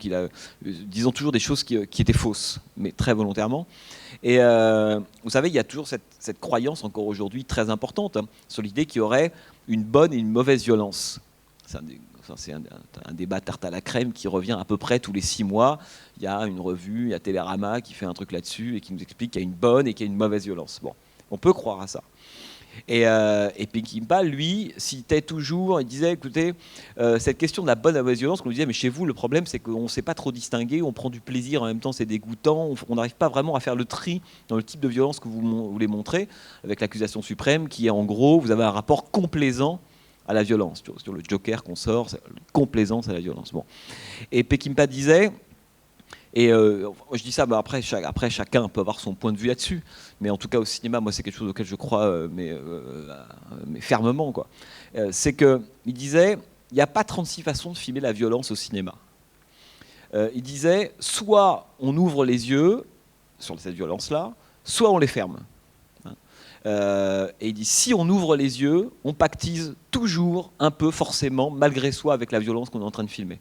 toujours des choses qui étaient fausses, mais très volontairement. Et vous savez, il y a toujours cette croyance, encore aujourd'hui, très importante, hein, sur l'idée qu'il y aurait une bonne et une mauvaise violence. C'est un débat tarte à la crème qui revient à peu près tous les 6 mois. Il y a une revue, il y a Télérama qui fait un truc là-dessus et qui nous explique qu'il y a une bonne et qu'il y a une mauvaise violence. Bon, on peut croire à ça. Et Peckinpah, lui, citait toujours, il disait, écoutez, cette question de la bonne et la mauvaise violence, qu'on nous disait, mais chez vous, le problème, c'est qu'on ne sait pas trop distinguer, on prend du plaisir, en même temps, c'est dégoûtant, on n'arrive pas vraiment à faire le tri dans le type de violence que vous voulez montrer, avec l'accusation suprême, qui est en gros, vous avez un rapport complaisant à la violence. Sur le Joker qu'on sort, complaisance à la violence. Bon. Et Peckinpah disait... Et je dis ça, bah après chacun peut avoir son point de vue là-dessus, mais en tout cas au cinéma, moi c'est quelque chose auquel je crois, mais fermement, quoi. C'est qu'il disait, il n'y a pas 36 façons de filmer la violence au cinéma. Il disait, soit on ouvre les yeux sur cette violence-là, soit on les ferme. Et il dit, si on ouvre les yeux, on pactise toujours un peu forcément, malgré soi, avec la violence qu'on est en train de filmer.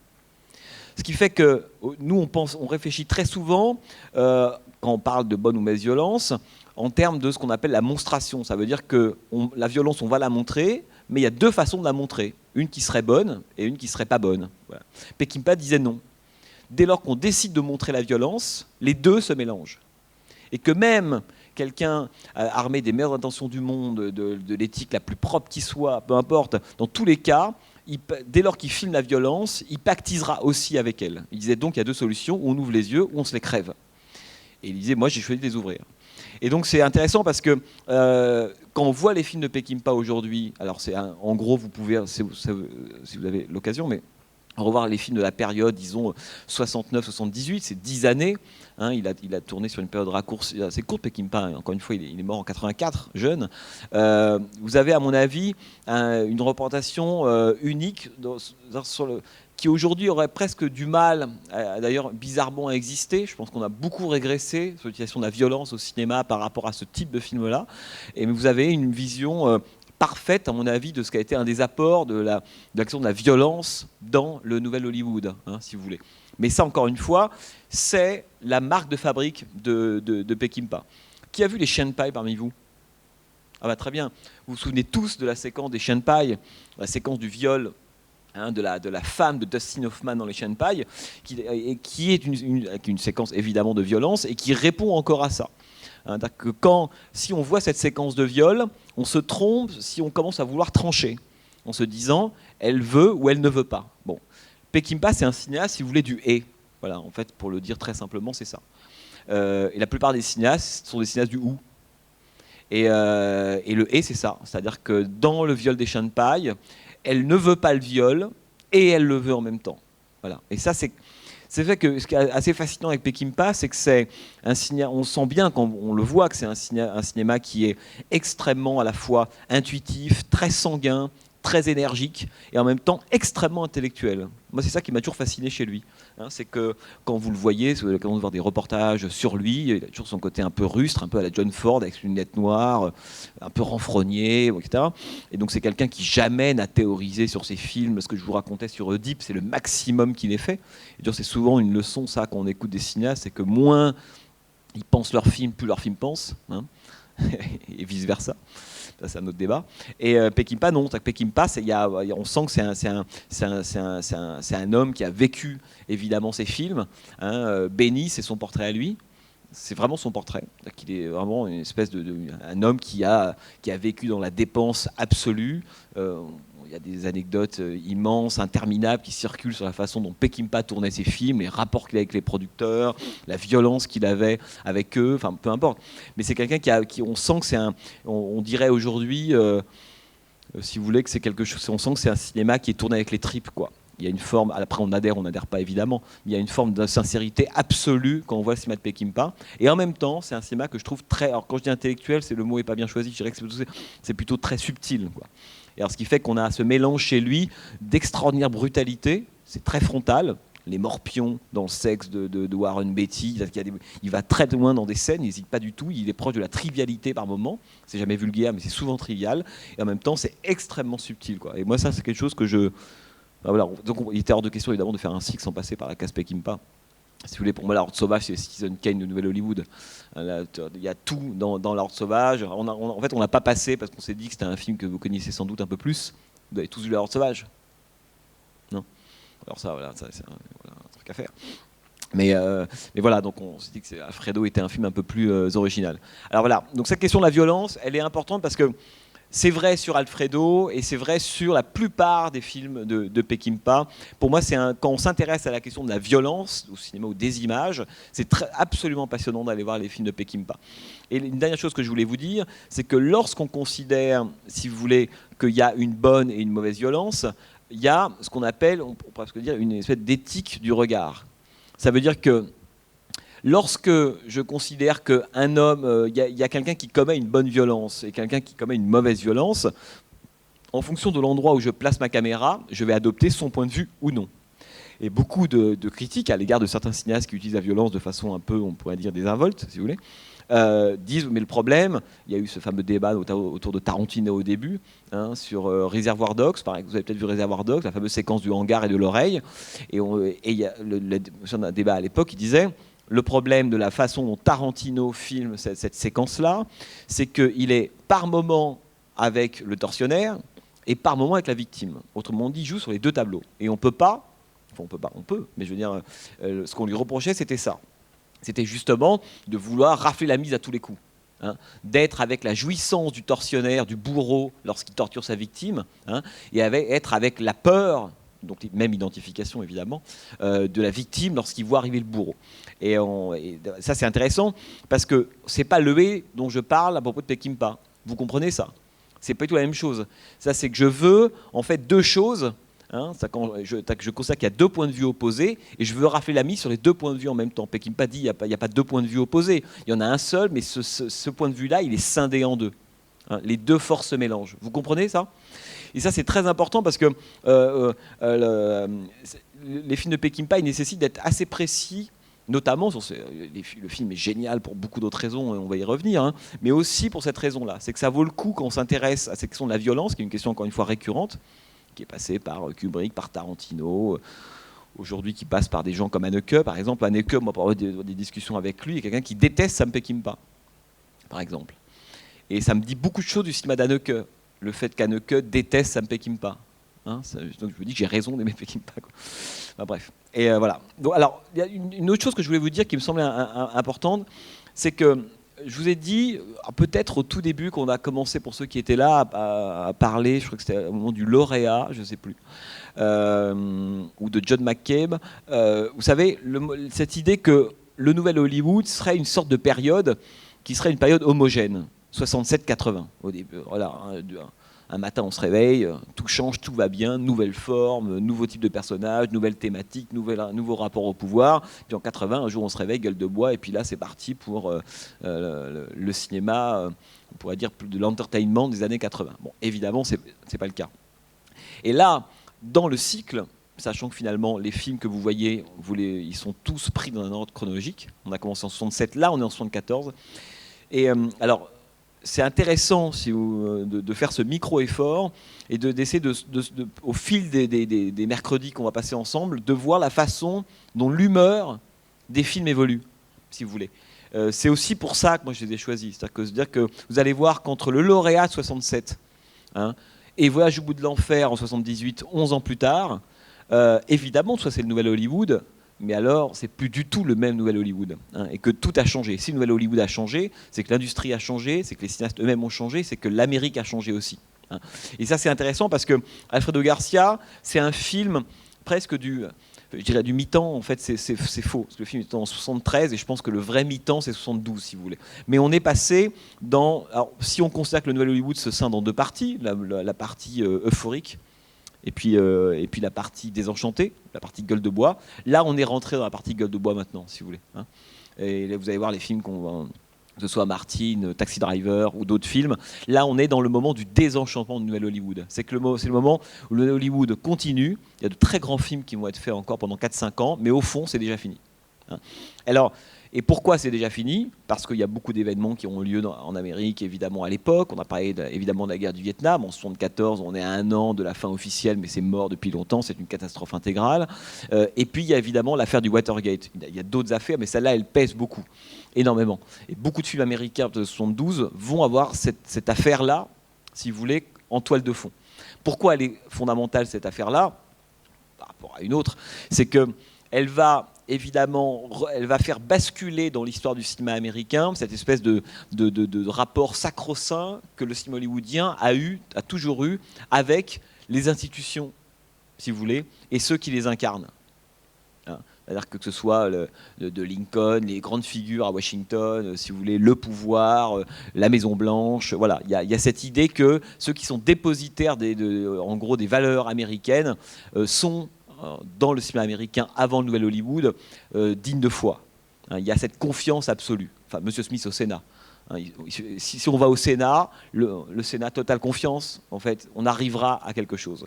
Ce qui fait que nous, on réfléchit très souvent, quand on parle de bonne ou mauvaise violence, en termes de ce qu'on appelle la monstration. Ça veut dire que la violence, on va la montrer, mais il y a deux façons de la montrer. Une qui serait bonne et une qui serait pas bonne. Voilà. Peckinpah disait non. Dès lors qu'on décide de montrer la violence, les deux se mélangent. Et que même quelqu'un armé des meilleures intentions du monde, de l'éthique la plus propre qui soit, peu importe, dans tous les cas, dès lors qu'il filme la violence, il pactisera aussi avec elle. Il disait donc il y a deux solutions, où on ouvre les yeux, ou on se les crève. Et il disait, moi j'ai choisi de les ouvrir. Et donc c'est intéressant parce que quand on voit les films de Peckinpah aujourd'hui, alors en gros vous pouvez, si vous avez l'occasion, mais revoir les films de la période, disons 69-78, c'est 10 années. Hein, il a tourné sur une période raccourcie, assez courte, Peckinpah. Encore une fois, il est mort en 84, jeune. Vous avez, à mon avis, une représentation unique qui aujourd'hui aurait presque du mal, d'ailleurs bizarrement, à exister. Je pense qu'on a beaucoup régressé sur l'utilisation de la violence au cinéma par rapport à ce type de film-là. Et vous avez une vision parfaite, à mon avis, de ce qui a été un des apports de l'action de la violence dans le nouvel Hollywood, hein, si vous voulez. Mais ça, encore une fois, c'est la marque de fabrique de Peckinpah. Qui a vu les Chiens de paille parmi vous? Ah bah très bien. Vous vous souvenez tous de la séquence des Chiens de paille, la séquence du viol, hein, de la femme de Dustin Hoffman dans les Chiens de paille, qui est une séquence évidemment de violence et qui répond encore à ça. Hein, que si on voit cette séquence de viol, on se trompe si on commence à vouloir trancher, en se disant elle veut ou elle ne veut pas. Bon, Peckinpah, c'est un cinéaste, si vous voulez, du et. Voilà, en fait, pour le dire très simplement, c'est ça. Et la plupart des cinéastes sont des cinéastes du ou. Et le et, c'est ça. C'est-à-dire que dans le viol des Chiens de paille, elle ne veut pas le viol et elle le veut en même temps. Voilà. Et ça, c'est fait que ce qui est assez fascinant avec Peckinpah, c'est que c'est un cinéma, on sent bien quand on le voit que c'est un cinéma qui est extrêmement à la fois intuitif, très sanguin, très énergique et en même temps extrêmement intellectuel. Moi, c'est ça qui m'a toujours fasciné chez lui. Hein, c'est que quand vous le voyez, si vous avez l'occasion de voir des reportages sur lui, il a toujours son côté un peu rustre, un peu à la John Ford, avec ses lunettes noires, un peu renfrogné, etc. Et donc c'est quelqu'un qui jamais n'a théorisé sur ses films. Ce que je vous racontais sur Oedipe, c'est le maximum qu'il ait fait. Et c'est souvent une leçon, ça, quand on écoute des cinéastes, c'est que moins ils pensent leur film, plus leur film pense, hein, et vice-versa. Ça, c'est un autre débat. Et Peckinpah, non. Peckinpah, on sent que c'est un homme qui a vécu, évidemment, ses films. Hein. Benny, c'est son portrait à lui. C'est vraiment son portrait. Il est vraiment une espèce un homme qui a vécu dans la dépense absolue. Il y a des anecdotes immenses, interminables, qui circulent sur la façon dont Peckinpah tournait ses films, les rapports qu'il avait avec les producteurs, la violence qu'il avait avec eux, enfin peu importe. Mais c'est quelqu'un on sent que c'est on dirait aujourd'hui, si vous voulez, que c'est quelque chose. On sent que c'est un cinéma qui est tourné avec les tripes, quoi. Il y a une forme, après on n'adhère pas évidemment, mais il y a une forme de sincérité absolue quand on voit le cinéma de Peckinpah. Et en même temps, c'est un cinéma que je trouve très, alors quand je dis intellectuel, le mot n'est pas bien choisi, je dirais que c'est plutôt très subtil, quoi. Et alors, ce qui fait qu'on a ce mélange chez lui d'extraordinaire brutalité, c'est très frontal, les morpions dans le sexe de Warren Beatty, il va très loin dans des scènes, il n'hésite pas du tout, il est proche de la trivialité par moments, c'est jamais vulgaire mais c'est souvent trivial, et en même temps c'est extrêmement subtil, quoi. Et moi ça c'est quelque chose que voilà. Donc il était hors de question évidemment de faire un cycle sans passer par la case Peckinpah. Si vous voulez, pour moi, La Horde sauvage, c'est Citizen Kane de Nouvelle Hollywood. Il y a tout dans La Horde sauvage. En fait, on n'a pas passé parce qu'on s'est dit que c'était un film que vous connaissez sans doute un peu plus. Vous avez tous vu La Horde sauvage? Non? Alors ça, voilà, c'est un truc à faire. Mais voilà, donc on s'est dit que Alfredo était un film un peu plus original. Alors voilà, donc cette question de la violence, elle est importante parce que c'est vrai sur Alfredo et c'est vrai sur la plupart des films de Peckinpah. Pour moi, quand on s'intéresse à la question de la violence au cinéma ou des images, c'est absolument passionnant d'aller voir les films de Peckinpah. Et une dernière chose que je voulais vous dire, c'est que lorsqu'on considère, si vous voulez, qu'il y a une bonne et une mauvaise violence, il y a ce qu'on appelle, on pourrait presque dire, une espèce d'éthique du regard. Ça veut dire que lorsque je considère qu'un homme, il y a quelqu'un qui commet une bonne violence et quelqu'un qui commet une mauvaise violence, en fonction de l'endroit où je place ma caméra, je vais adopter son point de vue ou non. et beaucoup de critiques à l'égard de certains cinéastes qui utilisent la violence de façon un peu, on pourrait dire, désinvolte, si vous voulez, disent, mais le problème, il y a eu ce fameux débat autour de Tarantino au début, hein, sur Reservoir Dogs, par exemple, vous avez peut-être vu Reservoir Dogs, la fameuse séquence du hangar et de l'oreille, et il y a un débat à l'époque qui disait, le problème de la façon dont Tarantino filme cette séquence-là, c'est qu'il est par moment avec le tortionnaire et par moment avec la victime. Autrement dit, il joue sur les deux tableaux. Et on peut pas, enfin on peut, mais je veux dire, ce qu'on lui reprochait, c'était ça. C'était justement de vouloir rafler la mise à tous les coups. Hein, d'être avec la jouissance du tortionnaire, du bourreau, lorsqu'il torture sa victime, hein, et être avec la peur, donc même identification évidemment, de la victime lorsqu'il voit arriver le bourreau. Et ça c'est intéressant, parce que c'est pas le et dont je parle à propos de Peckinpah. Vous comprenez ça? C'est pas du tout la même chose. Ça, c'est que je veux en fait deux choses. Hein, je constate qu'il y a deux points de vue opposés et je veux rafler la mise sur les deux points de vue en même temps. Peckinpah dit qu'il n'y a pas deux points de vue opposés. Il y en a un seul, mais ce point de vue-là, il est scindé en deux. Hein, les deux forces se mélangent. Vous comprenez ça? Et ça, c'est très important parce que les films de Peckinpah, ils nécessitent d'être assez précis. Notamment, le film est génial pour beaucoup d'autres raisons, et on va y revenir, hein, mais aussi pour cette raison-là. C'est que ça vaut le coup quand on s'intéresse à cette question de la violence, qui est une question encore une fois récurrente, qui est passée par Kubrick, par Tarantino, aujourd'hui qui passe par des gens comme Haneke. Par exemple, Haneke, moi, pour avoir des discussions avec lui, il y a quelqu'un qui déteste Sam Peckinpah, par exemple. Et ça me dit beaucoup de choses du cinéma d'Haneke, le fait qu'Haneke déteste Sam Peckinpah. Hein, donc je me dis que j'ai raison d'aimer Peckinpah. Enfin, bref. Et voilà. Donc, alors, il y a une autre chose que je voulais vous dire qui me semblait importante, c'est que je vous ai dit, peut-être au tout début, qu'on a commencé, pour ceux qui étaient là, à parler, je crois que c'était au moment du lauréat, je ne sais plus, ou de John McCabe. Vous savez, cette idée que le nouvel Hollywood serait une sorte de période qui serait une période homogène, 67-80 au début. Voilà, un matin, on se réveille, tout change, tout va bien, nouvelle forme, nouveau type de personnage, nouvelle thématique, nouveau rapport au pouvoir. Puis en 80, un jour, on se réveille, gueule de bois, et puis là, c'est parti pour le cinéma, on pourrait dire, de l'entertainment des années 80. Bon, évidemment, c'est pas le cas. Et là, dans le cycle, sachant que finalement, les films que vous voyez, ils sont tous pris dans un ordre chronologique. On a commencé en 67, là, on est en 74. Et alors, c'est intéressant de faire ce micro-effort et d'essayer au fil des mercredis qu'on va passer ensemble, de voir la façon dont l'humeur des films évolue, si vous voulez. C'est aussi pour ça que moi je les ai choisis. C'est-à-dire que vous allez voir qu'entre le lauréat de 67 et Voyage au bout de l'enfer en 78, 11 ans plus tard, évidemment, soit c'est le nouvel Hollywood, mais alors, c'est plus du tout le même nouvel Hollywood, hein, et que tout a changé. Si le nouvel Hollywood a changé, c'est que l'industrie a changé, c'est que les cinéastes eux-mêmes ont changé, c'est que l'Amérique a changé aussi. Hein. Et ça, c'est intéressant parce que Alfredo Garcia, c'est un film presque du mi-temps. En fait, c'est faux. Parce que le film est en 73 et je pense que le vrai mi-temps, c'est 72, si vous voulez. Mais on est passé dans... Alors, si on considère que le nouvel Hollywood se scinde en deux parties, la partie euphorique, et puis la partie désenchantée, la partie gueule de bois. Là, on est rentré dans la partie gueule de bois maintenant, si vous voulez. Hein. Et là, vous allez voir les films, que ce soit Martin, Taxi Driver ou d'autres films. Là, on est dans le moment du désenchantement du nouvel Hollywood. C'est le moment où le Hollywood continue. Il y a de très grands films qui vont être faits encore pendant 4-5 ans, mais au fond, c'est déjà fini. Hein. Alors, et pourquoi c'est déjà fini? Parce qu'il y a beaucoup d'événements qui ont lieu en Amérique, évidemment, à l'époque. On a parlé évidemment de la guerre du Vietnam. En 1974, on est à 1 an de la fin officielle, mais c'est mort depuis longtemps. C'est une catastrophe intégrale. Et puis, il y a évidemment l'affaire du Watergate. Il y a d'autres affaires, mais celle-là, elle pèse beaucoup, énormément. Et beaucoup de films américains de 1972 vont avoir cette affaire-là, si vous voulez, en toile de fond. Pourquoi elle est fondamentale, cette affaire-là, par rapport à une autre? C'est qu'elle va... Évidemment, elle va faire basculer dans l'histoire du cinéma américain cette espèce de rapport sacro-saint que le cinéma hollywoodien a toujours eu avec les institutions, si vous voulez, et ceux qui les incarnent. Hein, c'est-à-dire que ce soit de Lincoln, les grandes figures à Washington, si vous voulez, le pouvoir, la Maison-Blanche, voilà. Il y a cette idée que ceux qui sont dépositaires en gros des valeurs américaines sont dans le cinéma américain avant le nouvel Hollywood, digne de foi. Hein, il y a cette confiance absolue. Enfin, Monsieur Smith au Sénat. Hein, si on va au Sénat, le Sénat, totale confiance, en fait, on arrivera à quelque chose.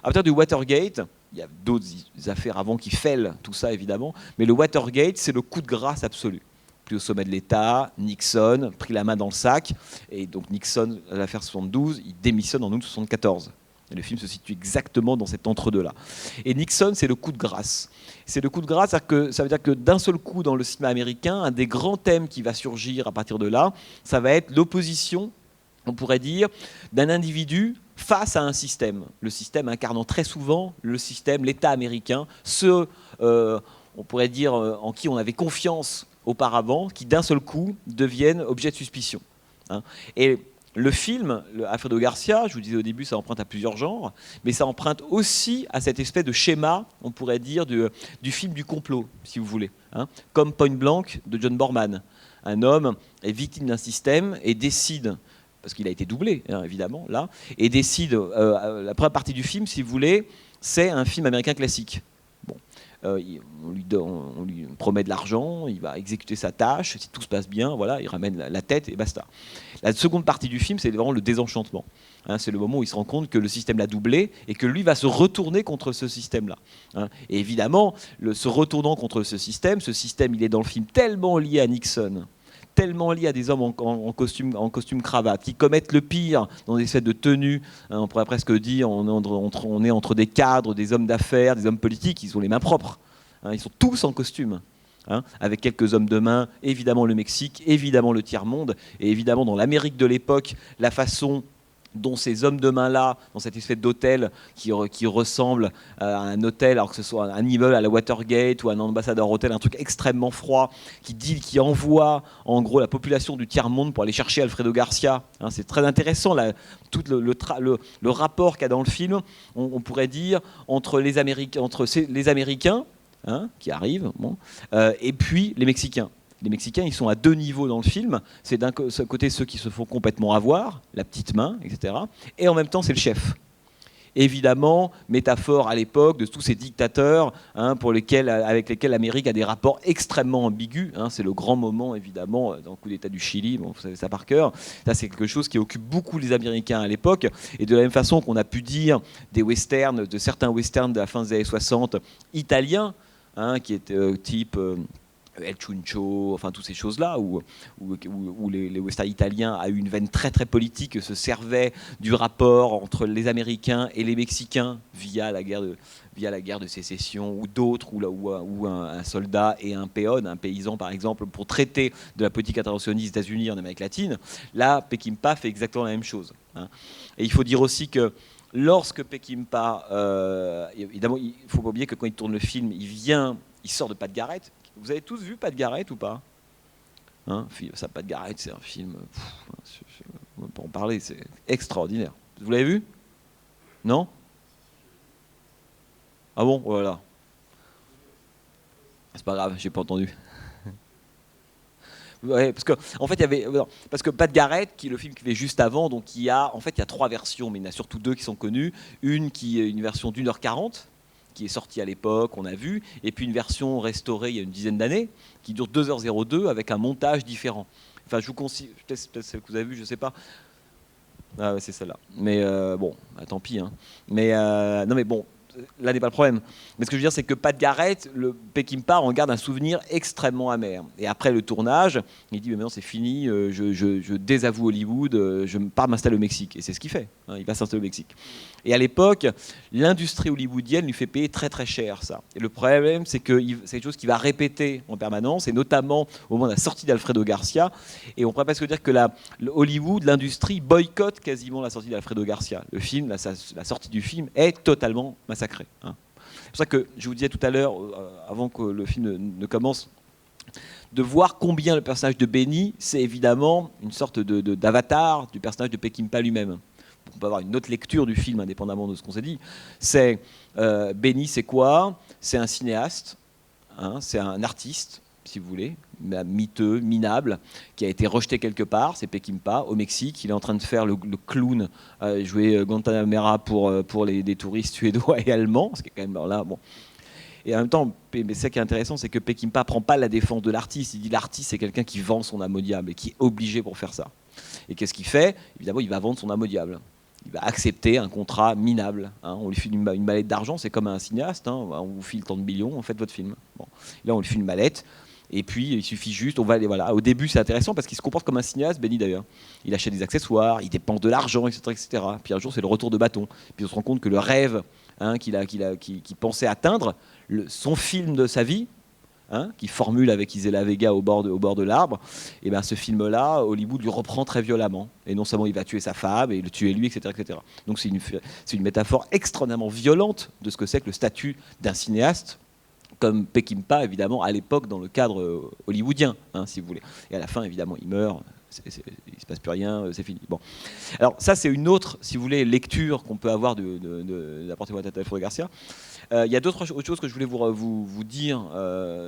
À partir du Watergate, il y a d'autres affaires avant qui fêlent tout ça évidemment, mais le Watergate, c'est le coup de grâce absolu. Plus au sommet de l'État, Nixon pris la main dans le sac, et donc Nixon, à l'affaire 72, il démissionne en août 74. Et le film se situe exactement dans cet entre-deux-là. Et Nixon, c'est le coup de grâce. C'est le coup de grâce, ça veut dire que d'un seul coup, dans le cinéma américain, un des grands thèmes qui va surgir à partir de là, ça va être l'opposition, on pourrait dire, d'un individu face à un système. Le système incarnant très souvent le système, l'État américain, ceux, on pourrait dire, en qui on avait confiance auparavant, qui d'un seul coup deviennent objet de suspicion. Et le film, Alfredo Garcia, je vous disais au début, ça emprunte à plusieurs genres, mais ça emprunte aussi à cette espèce de schéma, on pourrait dire, du film du complot, si vous voulez, comme Point Blank de John Borman. Un homme est victime d'un système et décide, parce qu'il a été doublé, évidemment, là, et décide, la première partie du film, si vous voulez, c'est un film américain classique. Bon. On lui promet de l'argent, il va exécuter sa tâche, si tout se passe bien, voilà, il ramène la tête et basta. La seconde partie du film, c'est vraiment le désenchantement. C'est le moment où il se rend compte que le système l'a doublé et que lui va se retourner contre ce système-là. Et évidemment, se retournant contre ce système, il est dans le film tellement lié à Nixon, tellement lié à des hommes en costume cravate, qui commettent le pire dans des espèces de tenues, on pourrait presque dire, on est entre des cadres, des hommes d'affaires, des hommes politiques, ils ont les mains propres. Ils sont tous en costume, avec quelques hommes de main, évidemment le Mexique, évidemment le tiers-monde, et évidemment dans l'Amérique de l'époque, la façon dont ces hommes de main-là, dans cette espèce d'hôtel qui ressemble à un hôtel, alors que ce soit un immeuble à la Watergate ou un ambassadeur hôtel, un truc extrêmement froid, qui envoie en gros la population du tiers-monde pour aller chercher Alfredo Garcia. C'est très intéressant, tout le rapport qu'il y a dans le film, on pourrait dire, entre les Américains qui arrivent, et puis les Mexicains. Les Mexicains, ils sont à deux niveaux dans le film. C'est d'un côté ceux qui se font complètement avoir, la petite main, etc. Et en même temps, c'est le chef. Évidemment, métaphore à l'époque de tous ces dictateurs avec lesquels l'Amérique a des rapports extrêmement ambigus. C'est le grand moment, évidemment, dans le coup d'État du Chili, vous savez ça par cœur. Ça, c'est quelque chose qui occupe beaucoup les Américains à l'époque. Et de la même façon qu'on a pu dire de certains westerns de la fin des années 60 italiens, qui étaient type... El Chuncho, enfin toutes ces choses-là, où les westerns italiens a eu une veine très très politique, se servaient du rapport entre les Américains et les Mexicains via la guerre de sécession, ou d'autres, ou un soldat et un peon, un paysan par exemple, pour traiter de la politique interventionniste des États-Unis en Amérique latine. Là, Peckinpah fait exactement la même chose. Et il faut dire aussi que lorsque Peckinpah, évidemment, il ne faut pas oublier que quand il tourne le film, il sort de Pat Garrett. Vous avez tous vu Pat Garrett ou pas ? Ça, Pat Garrett, c'est un film... on peut en parler, c'est extraordinaire. Vous l'avez vu ? Non ? Ah bon ? Voilà. C'est pas grave, j'ai pas entendu. Ouais, parce que en fait, parce que Pat Garrett, qui est le film qu'il fait juste avant, donc il y a trois versions, mais il y en a surtout deux qui sont connues. Une qui est une version d'1h40, qui est sortie à l'époque, on a vu, et puis une version restaurée il y a une dizaine d'années, qui dure 2h02 avec un montage différent. Enfin, je vous conseille, peut-être celle que vous avez vue, je ne sais pas. Ah ouais, c'est celle-là. Mais bon, tant pis. Mais non, mais bon, là n'est pas le problème. Mais ce que je veux dire, c'est que Pat Garrett, le Peckinpah en garde un souvenir extrêmement amer. Et après le tournage, il dit mais maintenant c'est fini, je désavoue Hollywood, je pars m'installer au Mexique. Et c'est ce qu'il fait. Il va s'installer au Mexique. Et à l'époque, l'industrie hollywoodienne lui fait payer très très cher ça. Et le problème, c'est que c'est quelque chose qu'il va répéter en permanence, et notamment au moment de la sortie d'Alfredo Garcia. Et on pourrait presque dire que Hollywood, l'industrie boycotte quasiment la sortie d'Alfredo Garcia. Le film, la sortie du film est totalement massacrée. C'est pour ça que je vous disais tout à l'heure, avant que le film ne commence, de voir combien le personnage de Benny, c'est évidemment une sorte d'avatar du personnage de Peckinpah lui-même. On peut avoir une autre lecture du film, indépendamment de ce qu'on s'est dit. Benny, c'est quoi ? C'est un cinéaste, c'est un artiste, si vous voulez, miteux, minable, qui a été rejeté quelque part. C'est Peckinpah, au Mexique. Il est en train de faire le clown, jouer Guantanamera pour des touristes suédois et allemands, ce qui est quand même là, bon. Et en même temps, mais ce qui est intéressant, c'est que Peckinpah ne prend pas la défense de l'artiste. Il dit l'artiste, c'est quelqu'un qui vend son âme au diable et qui est obligé pour faire ça. Et qu'est-ce qu'il fait ? Évidemment, il va vendre son âme au diable. il va accepter un contrat minable. On lui file une mallette d'argent, c'est comme un cinéaste. On vous file tant de millions, faites votre film. Bon. Là, on lui file une mallette. Et puis, il suffit juste, on va aller, voilà. Au début, c'est intéressant parce qu'il se comporte comme un cinéaste, Benny d'ailleurs. Il achète des accessoires, il dépense de l'argent, etc., etc. Puis un jour, c'est le retour de bâton. Puis on se rend compte que le rêve qu'il pensait atteindre, son film de sa vie, qui formule avec Isela Vega au bord de l'arbre, et ben ce film-là, Hollywood lui reprend très violemment. Et non seulement il va tuer sa femme, et le tuer lui, etc., etc. Donc c'est une métaphore extrêmement violente de ce que c'est que le statut d'un cinéaste, comme Peckinpah, évidemment, à l'époque, dans le cadre hollywoodien, si vous voulez. Et à la fin, évidemment, il meurt, il ne se passe plus rien, c'est fini. Bon. Alors ça, c'est une autre, si vous voulez, lecture qu'on peut avoir de la portée de Alfredo Garcia. Il y a autres choses que je voulais vous dire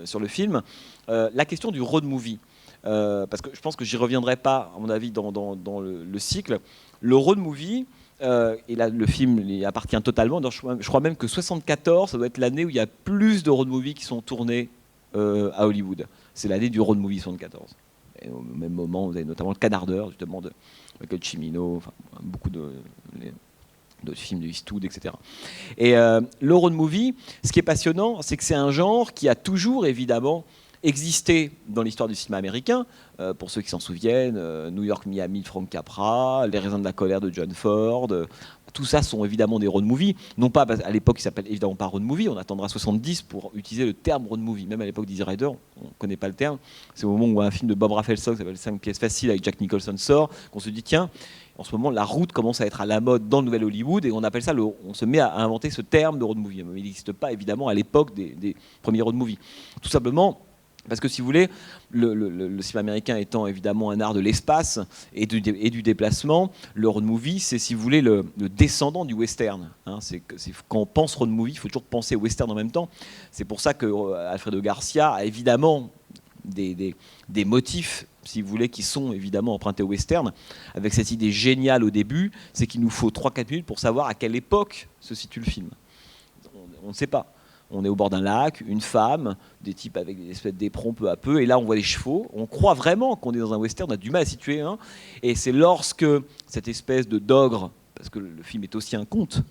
sur le film. La question du road movie, parce que je pense que j'y reviendrai pas, à mon avis, dans le cycle. Le road movie, et là le film y appartient totalement. Je crois même que 74, ça doit être l'année où il y a plus de road movies qui sont tournés à Hollywood. C'est l'année du road movie 74. Et au même moment, vous avez notamment le Canardeur, justement, de Michael Cimino, enfin, beaucoup d'autres films de Eastwood, etc. Et le road movie, ce qui est passionnant, c'est que c'est un genre qui a toujours, évidemment, existé dans l'histoire du cinéma américain. Pour ceux qui s'en souviennent, New York, Miami de Frank Capra, Les raisins de la colère de John Ford, tout ça sont évidemment des road movies. Non pas, à l'époque, ils s'appellent évidemment pas road movie, on attendra 70 pour utiliser le terme road movie. Même à l'époque d'Easy Rider, on ne connaît pas le terme. C'est au moment où un film de Bob Rafelson qui s'appelle 5 pièces faciles avec Jack Nicholson sort, qu'on se dit, tiens, en ce moment, la route commence à être à la mode dans le Nouvel Hollywood, et on appelle ça, on se met à inventer ce terme de road movie. Mais il n'existe pas, évidemment, à l'époque des premiers road movies. Tout simplement parce que, si vous voulez, le cinéma américain étant évidemment un art de l'espace et du déplacement, le road movie, c'est, si vous voulez, le descendant du western. Quand on pense road movie, il faut toujours penser western en même temps. C'est pour ça que Alfredo Garcia a évidemment des motifs, si vous voulez, qui sont évidemment empruntés au western, avec cette idée géniale au début, c'est qu'il nous faut 3-4 minutes pour savoir à quelle époque se situe le film. On ne sait pas. On est au bord d'un lac, une femme, des types avec des espèces d'éperons peu à peu, et là on voit les chevaux. On croit vraiment qu'on est dans un western, on a du mal à situer un. Et c'est lorsque cette espèce d'ogre, parce que le film est aussi un conte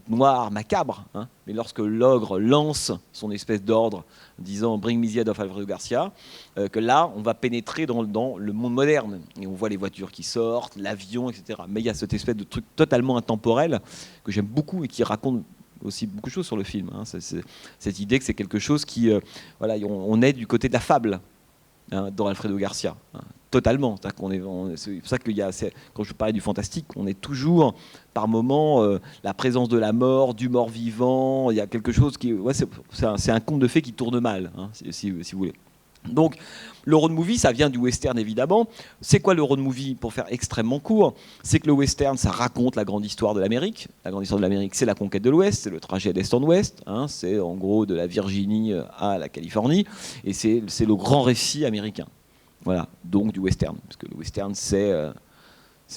noir, macabre, mais lorsque l'ogre lance son espèce d'ordre disant « Bring me the head of Alfredo Garcia », que là on va pénétrer dans le monde moderne. Et on voit les voitures qui sortent, l'avion, etc. Mais il y a cette espèce de truc totalement intemporel que j'aime beaucoup et qui raconte aussi beaucoup de choses sur le film. Cette idée que c'est quelque chose qui... on est du côté de la fable dans Alfredo Garcia. Totalement. C'est pour ça que quand je parlais du fantastique, on est toujours, par moments, la présence de la mort, du mort-vivant. Il y a quelque chose qui... c'est un conte de fées qui tourne mal, si vous voulez. Donc, le road movie, ça vient du western, évidemment. C'est quoi le road movie, pour faire extrêmement court? C'est que le western, ça raconte la grande histoire de l'Amérique. La grande histoire de l'Amérique, c'est la conquête de l'Ouest, c'est le trajet d'Est en Ouest. C'est en gros de la Virginie à la Californie. Et c'est le grand récit américain. Voilà, donc du western. Parce que le western, c'est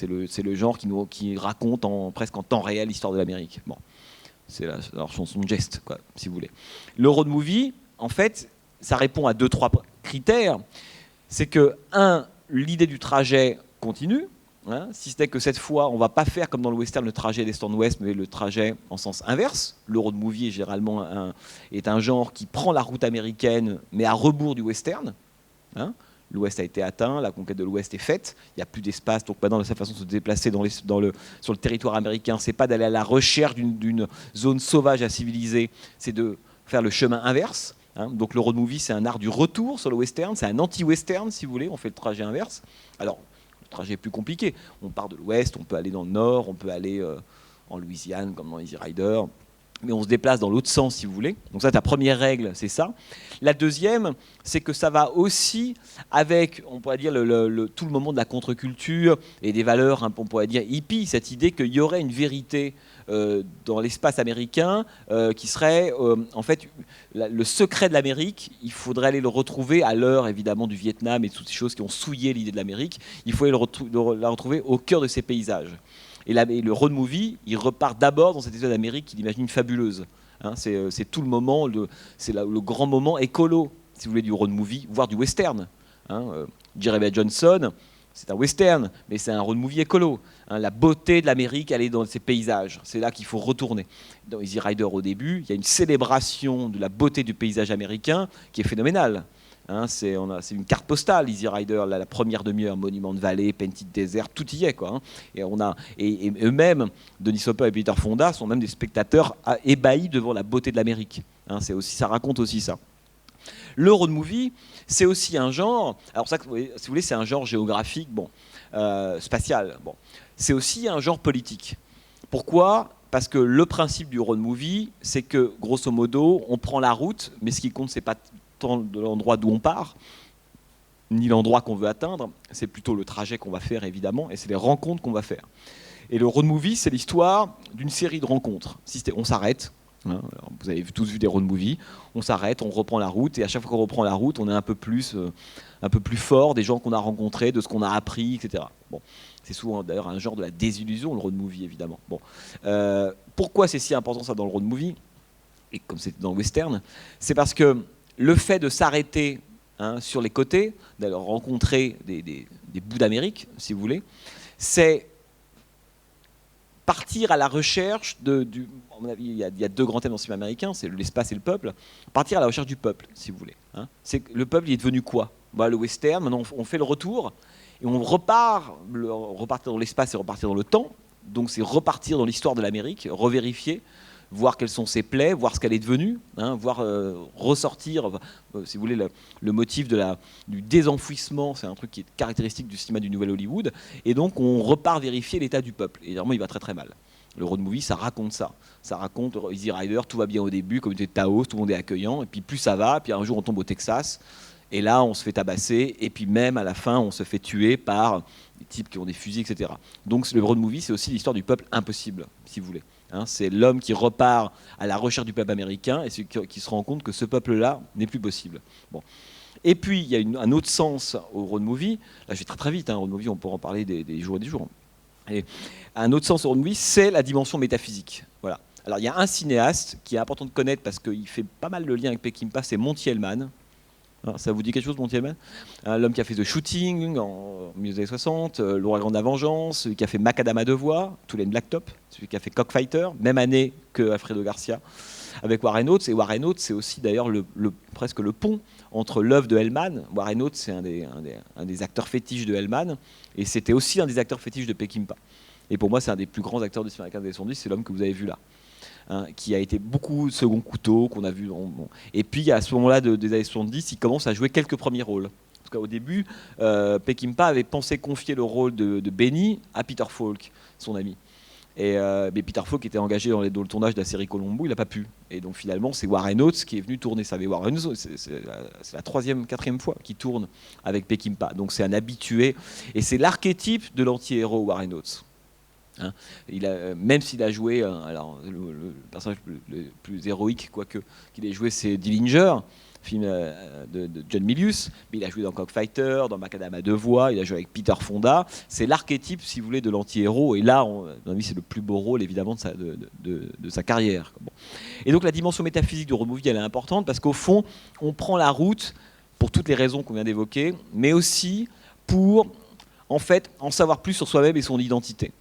le genre qui raconte presque en temps réel l'histoire de l'Amérique. Bon, c'est leur chanson de geste, quoi, si vous voulez. Le road movie, en fait, ça répond à 2-3 critères. C'est que, l'idée du trajet continue, si ce n'est que cette fois, on ne va pas faire comme dans le western le trajet d'est en ouest, mais le trajet en sens inverse. Le road movie est généralement un genre qui prend la route américaine, mais à rebours du western. L'Ouest a été atteint, la conquête de l'Ouest est faite, il n'y a plus d'espace, donc maintenant, sa façon de se déplacer sur le territoire américain, c'est pas d'aller à la recherche d'une zone sauvage à civiliser, c'est de faire le chemin inverse. Donc le road movie, c'est un art du retour sur le western, c'est un anti-western, si vous voulez, on fait le trajet inverse. Alors, le trajet est plus compliqué, on part de l'Ouest, on peut aller dans le Nord, on peut aller en Louisiane, comme dans Easy Rider, mais on se déplace dans l'autre sens, si vous voulez. Donc ça, ta première règle, c'est ça. La deuxième, c'est que ça va aussi avec, on pourrait dire, tout le moment de la contre-culture et des valeurs, on pourrait dire, hippies, cette idée qu'il y aurait une vérité dans l'espace américain qui serait, en fait, le secret de l'Amérique. Il faudrait aller le retrouver à l'heure, évidemment, du Vietnam et toutes ces choses qui ont souillé l'idée de l'Amérique. Il faut aller la retrouver au cœur de ces paysages. Et le road movie, il repart d'abord dans cette espèce d'Amérique qu'il imagine fabuleuse. C'est tout le moment, c'est le grand moment écolo, si vous voulez, du road movie, voire du western. Jeremy Johnson, c'est un western, mais c'est un road movie écolo. La beauté de l'Amérique, elle est dans ses paysages. C'est là qu'il faut retourner. Dans Easy Rider, au début, il y a une célébration de la beauté du paysage américain qui est phénoménale. C'est une carte postale, Easy Rider, la première demi-heure, Monument de Vallée, Painted Desert, tout y est, quoi. Et eux-mêmes, Denis Hopper et Peter Fonda, sont même des spectateurs ébahis devant la beauté de l'Amérique. Ça raconte aussi ça. Le road movie, c'est aussi un genre. Alors ça, si vous voulez, c'est un genre géographique, spatial. Bon, c'est aussi un genre politique. Pourquoi ? Parce que le principe du road movie, c'est que grosso modo, on prend la route, mais ce qui compte, c'est pas tant de l'endroit d'où on part, ni l'endroit qu'on veut atteindre, c'est plutôt le trajet qu'on va faire évidemment, et c'est les rencontres qu'on va faire. Et le road movie, c'est l'histoire d'une série de rencontres. On s'arrête. Alors, vous avez tous vu des road movies, on s'arrête, on reprend la route, et à chaque fois qu'on reprend la route, on est un peu plus fort des gens qu'on a rencontrés, de ce qu'on a appris, etc. Bon, c'est souvent d'ailleurs un genre de la désillusion, le road movie, évidemment. Bon. Pourquoi c'est si important ça dans le road movie, et comme c'est dans le western, c'est parce que le fait de s'arrêter sur les côtés, d'aller rencontrer des bouts d'Amérique, si vous voulez, c'est partir à la recherche à mon avis, il y a deux grands thèmes dans le cinéma américain, c'est l'espace et le peuple. Partir à la recherche du peuple, si vous voulez. C'est le peuple, il est devenu quoi ? Le western, maintenant on fait le retour et on repartir dans l'espace et repartir dans le temps. Donc c'est repartir dans l'histoire de l'Amérique, revérifier, voir quelles sont ses plaies, voir ce qu'elle est devenue, voir ressortir, si vous voulez, le motif du désenfouissement, c'est un truc qui est caractéristique du cinéma du Nouvel Hollywood, et donc on repart vérifier l'état du peuple. Et évidemment, il va très très mal. Le road movie, ça raconte ça. Ça raconte Easy Rider, tout va bien au début, communauté de Taos, tout le monde est accueillant, et puis plus ça va, puis un jour on tombe au Texas, et là on se fait tabasser, et puis même à la fin on se fait tuer par des types qui ont des fusils, etc. Donc le road movie, c'est aussi l'histoire du peuple impossible, si vous voulez. C'est l'homme qui repart à la recherche du peuple américain et qui se rend compte que ce peuple-là n'est plus possible. Bon. Et puis, il y a un autre sens au road movie. Là, je vais très très vite. Road movie, on pourra en parler des jours et des jours. Et un autre sens au road movie, c'est la dimension métaphysique. Voilà. Alors, il y a un cinéaste qui est important de connaître parce qu'il fait pas mal de liens avec Peckinpah, c'est Monty Hellman. Alors, ça vous dit quelque chose, Monty Hellman ? L'homme qui a fait The Shooting en milieu des années 60, L'Ouragan de la Vengeance, celui qui a fait Macadam à deux voix, Tulane Blacktop, celui qui a fait Cockfighter, même année que Alfredo Garcia, avec Warren Oates. Et Warren Oates, c'est aussi d'ailleurs presque le pont entre l'œuvre de Hellman. Warren Oates, c'est un des acteurs fétiches de Hellman, et c'était aussi un des acteurs fétiches de Peckinpah. Et pour moi, c'est un des plus grands acteurs du cinéma américain des années 70, c'est l'homme que vous avez vu là. Qui a été beaucoup second couteau, qu'on a vu. Et puis à ce moment-là des années 70, il commence à jouer quelques premiers rôles. En tout cas, au début, Peckinpah avait pensé confier le rôle de Benny à Peter Falk, son ami. Mais Peter Falk était engagé dans le tournage de la série Columbo, il n'a pas pu. Et donc finalement, c'est Warren Oates qui est venu tourner ça. Mais Warren Oates, c'est la troisième, quatrième fois qu'il tourne avec Peckinpah. Donc c'est un habitué. Et c'est l'archétype de l'anti-héros Warren Oates. Même s'il a joué, le personnage le plus héroïque qu'il ait joué, c'est Dillinger, film de John Milius, mais il a joué dans Cockfighter, dans Macadam à deux voix, il a joué avec Peter Fonda. C'est l'archétype, si vous voulez, de l'anti-héros, et là, c'est le plus beau rôle, évidemment, de sa carrière. Bon. Et donc la dimension métaphysique du road movie, elle est importante, parce qu'au fond, on prend la route pour toutes les raisons qu'on vient d'évoquer, mais aussi pour, en fait, en savoir plus sur soi-même et son identité.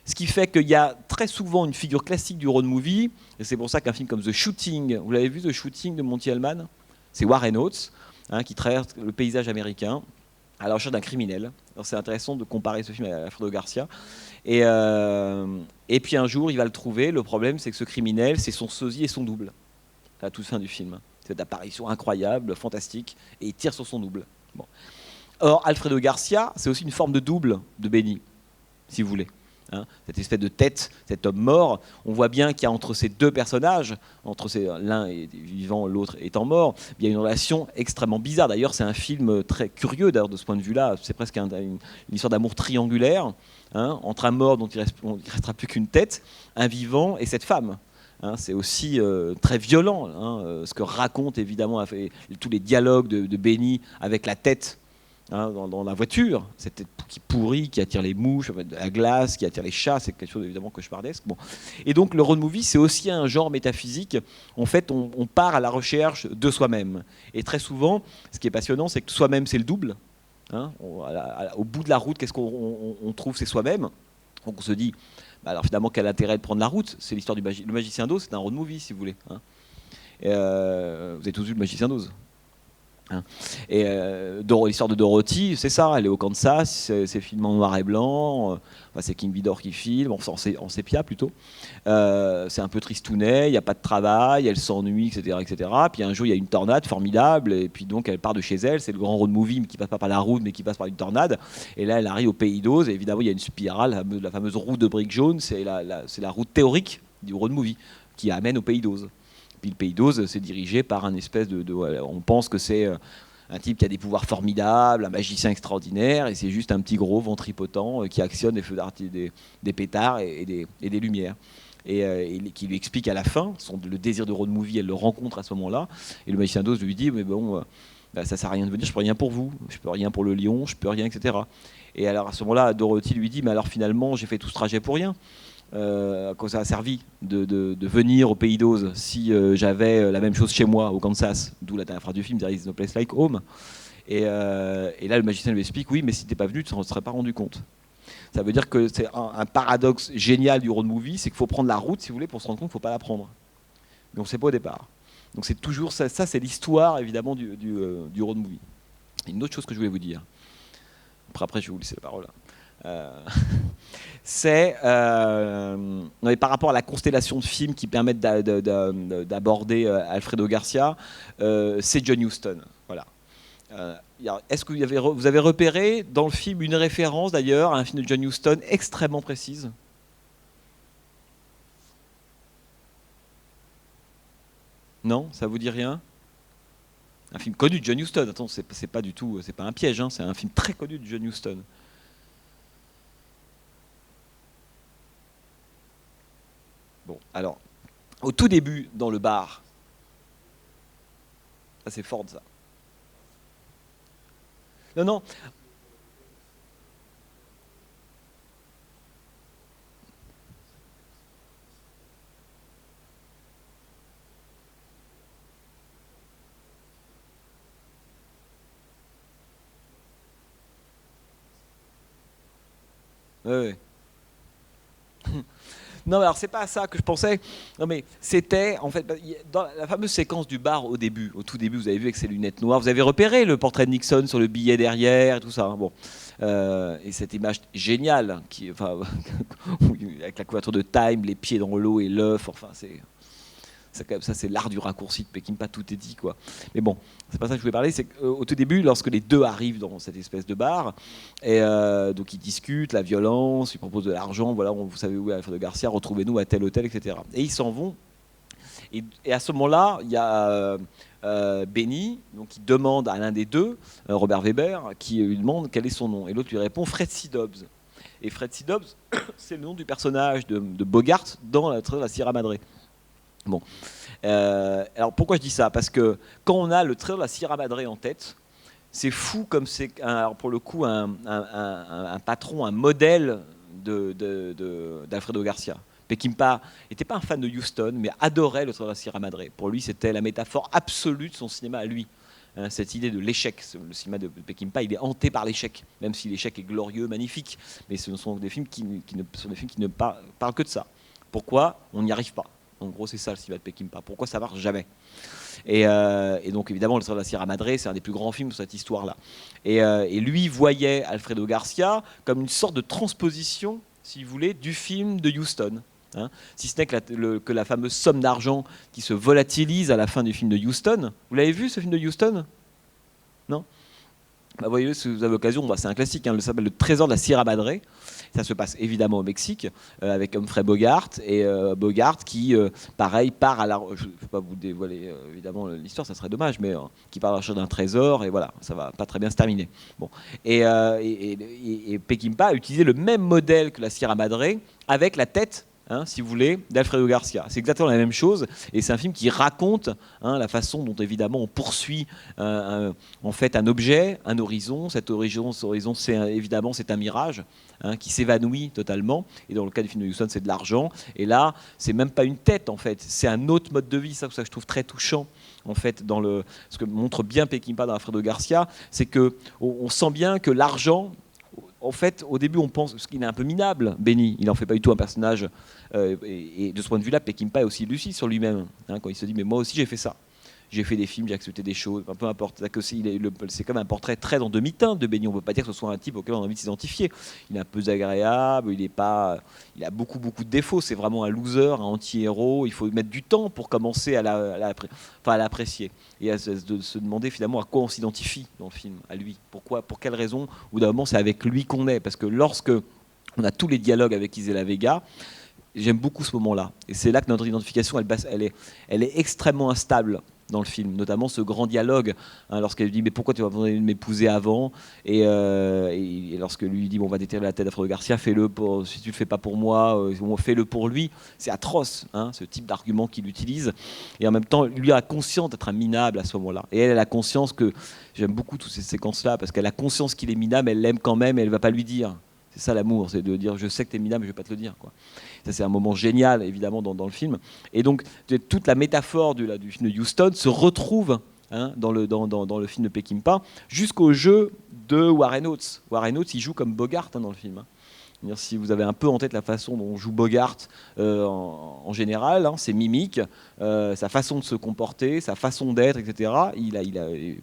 Ce qui fait qu'il y a très souvent une figure classique du road movie, et c'est pour ça qu'un film comme The Shooting, vous l'avez vu, The Shooting de Monty Hellman, c'est Warren Oates qui traverse le paysage américain à la recherche d'un criminel. Alors c'est intéressant de comparer ce film à Alfredo Garcia. Et puis un jour, il va le trouver. Le problème, c'est que ce criminel, c'est son sosie et son double, à la toute fin du film. Cette apparition incroyable, fantastique, et il tire sur son double. Bon. Or, Alfredo Garcia, c'est aussi une forme de double de Benny, si vous voulez. Cette espèce de tête, cet homme mort, on voit bien qu'il y a entre ces deux personnages, l'un est vivant, l'autre étant mort, il y a une relation extrêmement bizarre. D'ailleurs, c'est un film très curieux de ce point de vue-là. C'est presque une histoire d'amour triangulaire, entre un mort dont il ne restera plus qu'une tête, un vivant et cette femme. C'est aussi très violent, ce que racontent évidemment tous les dialogues de Benny avec la tête. Dans la voiture, cette tête qui pourrit, qui attire les mouches, la glace, qui attire les chats, c'est quelque chose évidemment cauchemardesque. Bon. Et donc le road movie, c'est aussi un genre métaphysique. En fait, on part à la recherche de soi-même. Et très souvent, ce qui est passionnant, c'est que soi-même, c'est le double. Hein, au bout de la route, qu'est-ce qu'on trouve? C'est soi-même. Donc on se dit, bah alors finalement, quel intérêt de prendre la route? C'est l'histoire du Le Magicien d'Oz, c'est un road movie, si vous voulez. Hein. Vous avez tous vu Le Magicien d'Oz. Hein. Et l'histoire de Dorothy, c'est ça, elle est au Kansas, c'est filmé en noir et blanc, c'est King Vidor qui filme, en sépia plutôt. C'est un peu tristounet, il n'y a pas de travail, elle s'ennuie, etc., etc. Puis un jour, il y a une tornade formidable, et puis donc elle part de chez elle, c'est le grand road movie, mais qui passe pas par la route, mais qui passe par une tornade. Et là, elle arrive au Pays d'Oz, et évidemment, il y a une spirale, la fameuse route de briques jaunes, c'est la route théorique du road movie, qui amène au Pays d'Oz. Puis le Pays d'Oz, c'est dirigé par un espèce on pense que c'est un type qui a des pouvoirs formidables, un magicien extraordinaire, et c'est juste un petit gros ventripotent qui actionne des feux d'artifice, des pétards et des lumières. Et qui lui explique à la fin, le désir de road movie, elle le rencontre à ce moment-là, et le magicien d'Oz lui dit, mais bon, ça sert à rien de venir, je peux rien pour vous, je peux rien pour le lion, je peux rien, etc. Et alors à ce moment-là, Dorothy lui dit, mais alors finalement, j'ai fait tout ce trajet pour rien. À quoi ça a servi de venir au Pays d'Oz si j'avais la même chose chez moi au Kansas, d'où la dernière phrase du film, There is no place like home. Et là le magicien lui explique, oui, mais si t'es pas venu, tu ne serais pas rendu compte. Ça veut dire que c'est un paradoxe génial du road movie, c'est qu'il faut prendre la route, si vous voulez, pour se rendre compte qu'il ne faut pas la prendre. Mais on ne sait pas au départ. Donc c'est toujours ça, c'est l'histoire évidemment du road movie. Et une autre chose que je voulais vous dire, après je vais vous laisser la parole. C'est par rapport à la constellation de films qui permettent d'aborder Alfredo Garcia, c'est John Huston. Voilà. Est-ce que vous avez repéré dans le film une référence d'ailleurs à un film de John Huston extrêmement précise? Non, ça vous dit rien? Un film connu de John Huston. Attends, c'est pas du tout, c'est pas un piège. Hein, c'est un film très connu de John Huston. Bon, alors, au tout début, dans le bar, ça c'est fort ça. Non. Ouais. Non, mais alors c'est pas à ça que je pensais. Non, mais c'était en fait dans la fameuse séquence du bar au tout début, vous avez vu avec ses lunettes noires, vous avez repéré le portrait de Nixon sur le billet derrière et tout ça. Hein, bon, et cette image géniale avec la couverture de Time, les pieds dans l'eau et l'œuf. Enfin, ça, c'est l'art du raccourci de Peckinpah, tout est dit, quoi. Mais bon, c'est pas ça que je voulais parler. C'est qu'au tout début, lorsque les deux arrivent dans cette espèce de bar, et donc ils discutent, la violence, ils proposent de l'argent, voilà, vous savez où est Alfredo Garcia, retrouvez-nous à tel hôtel, etc. Et ils s'en vont. Et à ce moment-là, il y a Benny, donc qui demande à l'un des deux, Robert Weber, qui lui demande quel est son nom. Et l'autre lui répond Fred C. Dobbs. Et Fred C. Dobbs, c'est le nom du personnage de Bogart dans la Sierra Madre. Bon, alors pourquoi je dis ça? Parce que quand on a le trailer de la Sierra Madre en tête, c'est fou comme c'est pour le coup un patron, un modèle d'Alfredo Garcia. Peckinpah n'était pas un fan de Huston, mais adorait le trailer de la Sierra Madre. Pour lui, c'était la métaphore absolue de son cinéma à lui. Cette idée de l'échec, le cinéma de Peckinpah, il est hanté par l'échec, même si l'échec est glorieux, magnifique. Mais ce sont des films qui ne parlent que de ça. Pourquoi on n'y arrive pas? En gros, c'est ça le cinéma de Peckinpah. Pourquoi ça marche jamais? Et donc, évidemment, le Trésor de la Sierra Madre, c'est un des plus grands films de cette histoire-là. Et lui voyait Alfredo Garcia comme une sorte de transposition, si vous voulez, du film de Huston. Hein, si ce n'est que la fameuse somme d'argent qui se volatilise à la fin du film de Huston. Vous l'avez vu, ce film de Huston? Non? Bah, voyez, si vous avez l'occasion, c'est un classique, hein, ça s'appelle Le Trésor de la Sierra Madre. Ça se passe évidemment au Mexique, avec Humphrey Bogart, et Bogart qui, pareil, part à la... Je ne vais pas vous dévoiler évidemment l'histoire, ça serait dommage, mais qui part à la recherche d'un trésor, et voilà, ça va pas très bien se terminer. Bon. Et Peckinpah a utilisé le même modèle que la Sierra Madre, avec la tête si vous voulez, d'Alfredo Garcia. C'est exactement la même chose, et c'est un film qui raconte la façon dont évidemment on poursuit en fait un objet, un horizon. Cet horizon c'est évidemment c'est un mirage qui s'évanouit totalement. Et dans le cas du film de Huston, c'est de l'argent. Et là, c'est même pas une tête en fait, c'est un autre mode de vie. Ça que je trouve très touchant. En fait, ce que montre bien Peckinpah dans Alfredo Garcia, c'est que on sent bien que l'argent, en fait, au début, on pense qu'il est un peu minable, Benny. Il n'en fait pas du tout un personnage. Et de ce point de vue-là, Peckinpah est aussi lucide sur lui-même. Quand il se dit, mais moi aussi, j'ai fait ça. J'ai fait des films, j'ai accepté des choses, peu importe. C'est comme un portrait très en demi-teinte de Benny. On ne peut pas dire que ce soit un type auquel on a envie de s'identifier. Il est un peu désagréable, il a beaucoup de défauts. C'est vraiment un loser, un anti-héros. Il faut mettre du temps pour commencer à l'apprécier et à se demander finalement à quoi on s'identifie dans le film, à lui. Pourquoi, pour quelle raison. Au bout d'un moment, c'est avec lui qu'on est. Parce que lorsque on a tous les dialogues avec Isela Vega, j'aime beaucoup ce moment-là. Et c'est là que notre identification, elle est extrêmement instable dans le film, notamment ce grand dialogue lorsqu'elle dit mais pourquoi tu vas m'épouser avant, et lorsque lui dit bon, on va déterrer la tête d'Alfredo Garcia, fais-le si tu le fais pas pour moi, fais-le pour lui. C'est atroce ce type d'argument qu'il utilise, et en même temps lui a conscience d'être un minable à ce moment-là, et elle a conscience que j'aime beaucoup toutes ces séquences là parce qu'elle a conscience qu'il est minable, elle l'aime quand même et elle va pas lui dire. C'est ça l'amour, c'est de dire je sais que t'es minable mais je vais pas te le dire, quoi. Ça, c'est un moment génial évidemment dans le film, et donc toute la métaphore du film de Huston se retrouve dans le film de Peckinpah, jusqu'au jeu de Warren Oates. Warren Oates, il joue comme Bogart dans le film. Si vous avez un peu en tête la façon dont on joue Bogart en général, ses mimiques, sa façon de se comporter, sa façon d'être, etc.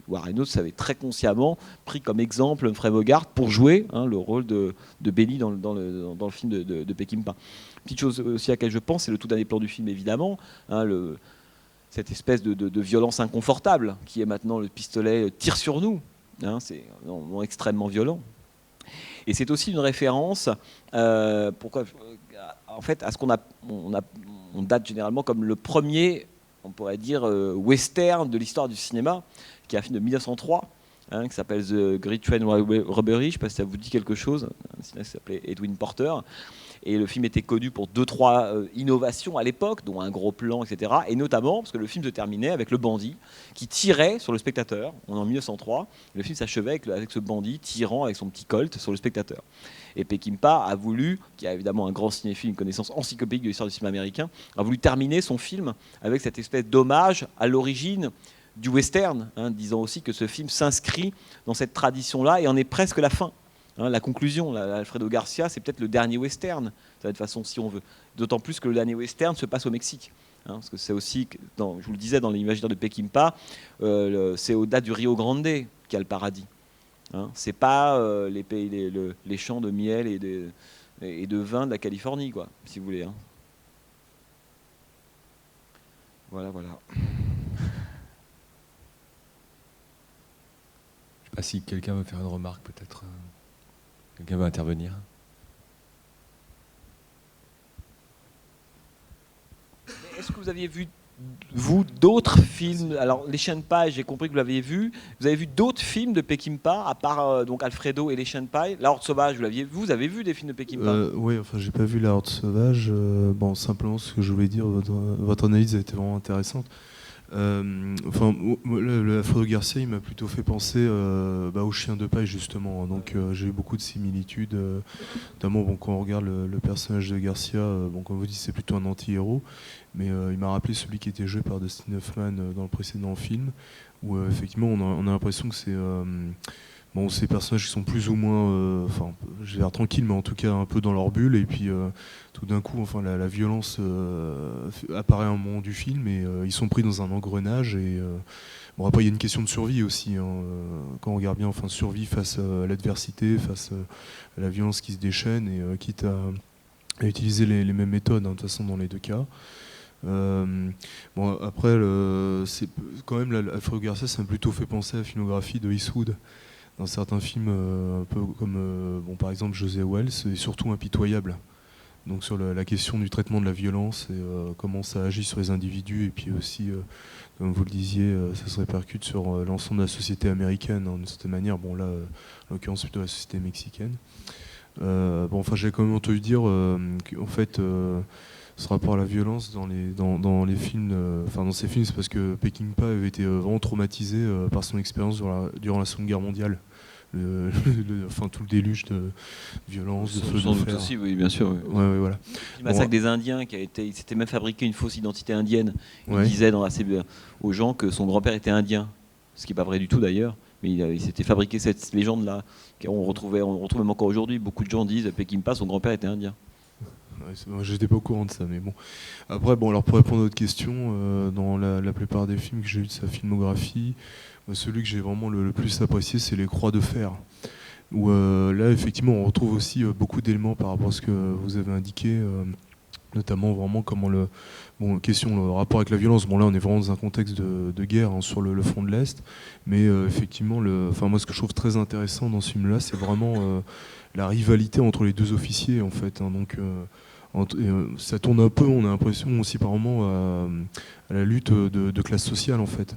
Warren Oates avait très consciemment pris comme exemple Humphrey Bogart pour jouer le rôle de Benny dans le film de Peckinpah. Petite chose aussi à laquelle je pense, c'est le tout dernier plan du film, évidemment, cette espèce de violence inconfortable qui est maintenant le pistolet tire sur nous. C'est un moment extrêmement violent. Et c'est aussi une référence en fait, à ce on date généralement comme le premier, on pourrait dire, western de l'histoire du cinéma, qui est un film de 1903, qui s'appelle The Great Train Robbery. Je ne sais pas si ça vous dit quelque chose. Un cinéaste qui s'appelait Edwin Porter. Et le film était connu pour 2-3 innovations à l'époque, dont un gros plan, etc. Et notamment parce que le film se terminait avec le bandit qui tirait sur le spectateur. On est en 1903. Le film s'achevait avec ce bandit tirant avec son petit Colt sur le spectateur. Et Peckinpah a voulu, qui a évidemment un grand cinéphile, une connaissance encyclopédique de l'histoire du cinéma américain, a voulu terminer son film avec cette espèce d'hommage à l'origine du western, disant aussi que ce film s'inscrit dans cette tradition-là et en est presque la fin. La conclusion, Alfredo Garcia, c'est peut-être le dernier western, de toute façon, si on veut. D'autant plus que le dernier western se passe au Mexique. Parce que c'est aussi, je vous le disais, dans l'imaginaire de Peckinpah, c'est au-delà du Rio Grande qu'il y a le paradis. C'est pas les champs de miel et de vin de la Californie, quoi, si vous voulez. Voilà. Je sais pas si quelqu'un veut faire une remarque, peut-être. Quelqu'un veut intervenir? Est-ce que vous aviez vu, vous, d'autres films? Alors, Les Chiens de Paille, j'ai compris que vous l'aviez vu. Vous avez vu d'autres films de Peckinpah, à part donc Alfredo et Les Chiens de Paille? La Horde sauvage, vous avez vu des films de Peckinpah? Oui, enfin, j'ai pas vu La Horde sauvage. Bon, simplement, ce que je voulais dire, votre analyse a été vraiment intéressante. Alfredo Garcia, il m'a plutôt fait penser aux Chiens de Paille, justement. Donc j'ai eu beaucoup de similitudes, notamment quand on regarde le personnage de Garcia, comme vous dites, c'est plutôt un anti-héros, mais il m'a rappelé celui qui était joué par Dustin Hoffman dans le précédent film, où effectivement on a l'impression que c'est ces personnages qui sont plus ou moins, je vais dire tranquilles, mais en tout cas un peu dans leur bulle, et puis tout d'un coup, la violence apparaît à un moment du film, et ils sont pris dans un engrenage, et après il y a une question de survie aussi, quand on regarde bien, survie face à l'adversité, face à la violence qui se déchaîne, et quitte à utiliser les mêmes méthodes, de toute façon, dans les deux cas. Après, c'est quand même, Alfredo Garcia, ça m'a plutôt fait penser à la filmographie de Eastwood, dans certains films un peu comme par exemple José Wells, et surtout Impitoyable, donc sur la question du traitement de la violence et comment ça agit sur les individus, et puis aussi comme vous le disiez, ça se répercute sur l'ensemble de la société américaine, d'une certaine manière, là en l'occurrence plutôt la société mexicaine. J'ai quand même entendu dire qu'en fait, ce rapport à la violence dans les films, dans ces films, c'est parce que Peckinpah avait été vraiment traumatisé par son expérience durant la Seconde Guerre mondiale. Tout le déluge de violence, de feux de fer. Aussi, oui, bien sûr. Oui. Ouais, voilà. Le massacre des Indiens, il s'était même fabriqué une fausse identité indienne. Il Ouais. disait aux gens que son grand-père était indien, ce qui n'est pas vrai du tout d'ailleurs. Mais il s'était fabriqué cette légende-là, qu'on retrouve même encore aujourd'hui. Beaucoup de gens disent à Peckinpah, son grand-père était indien. Ouais, moi, j'étais pas au courant de ça, mais bon. Après, alors pour répondre à votre question, dans la plupart des films que j'ai eu de sa filmographie, celui que j'ai vraiment le plus apprécié, c'est Les Croix de fer. Où là, effectivement, on retrouve aussi beaucoup d'éléments par rapport à ce que vous avez indiqué, notamment vraiment comment le rapport avec la violence. Bon, là, on est vraiment dans un contexte de guerre sur le front de l'Est, mais effectivement, moi, ce que je trouve très intéressant dans ce film-là, c'est vraiment la rivalité entre les deux officiers, en fait. Ça tourne un peu, on a l'impression aussi par moments à la lutte de classe sociale, en fait.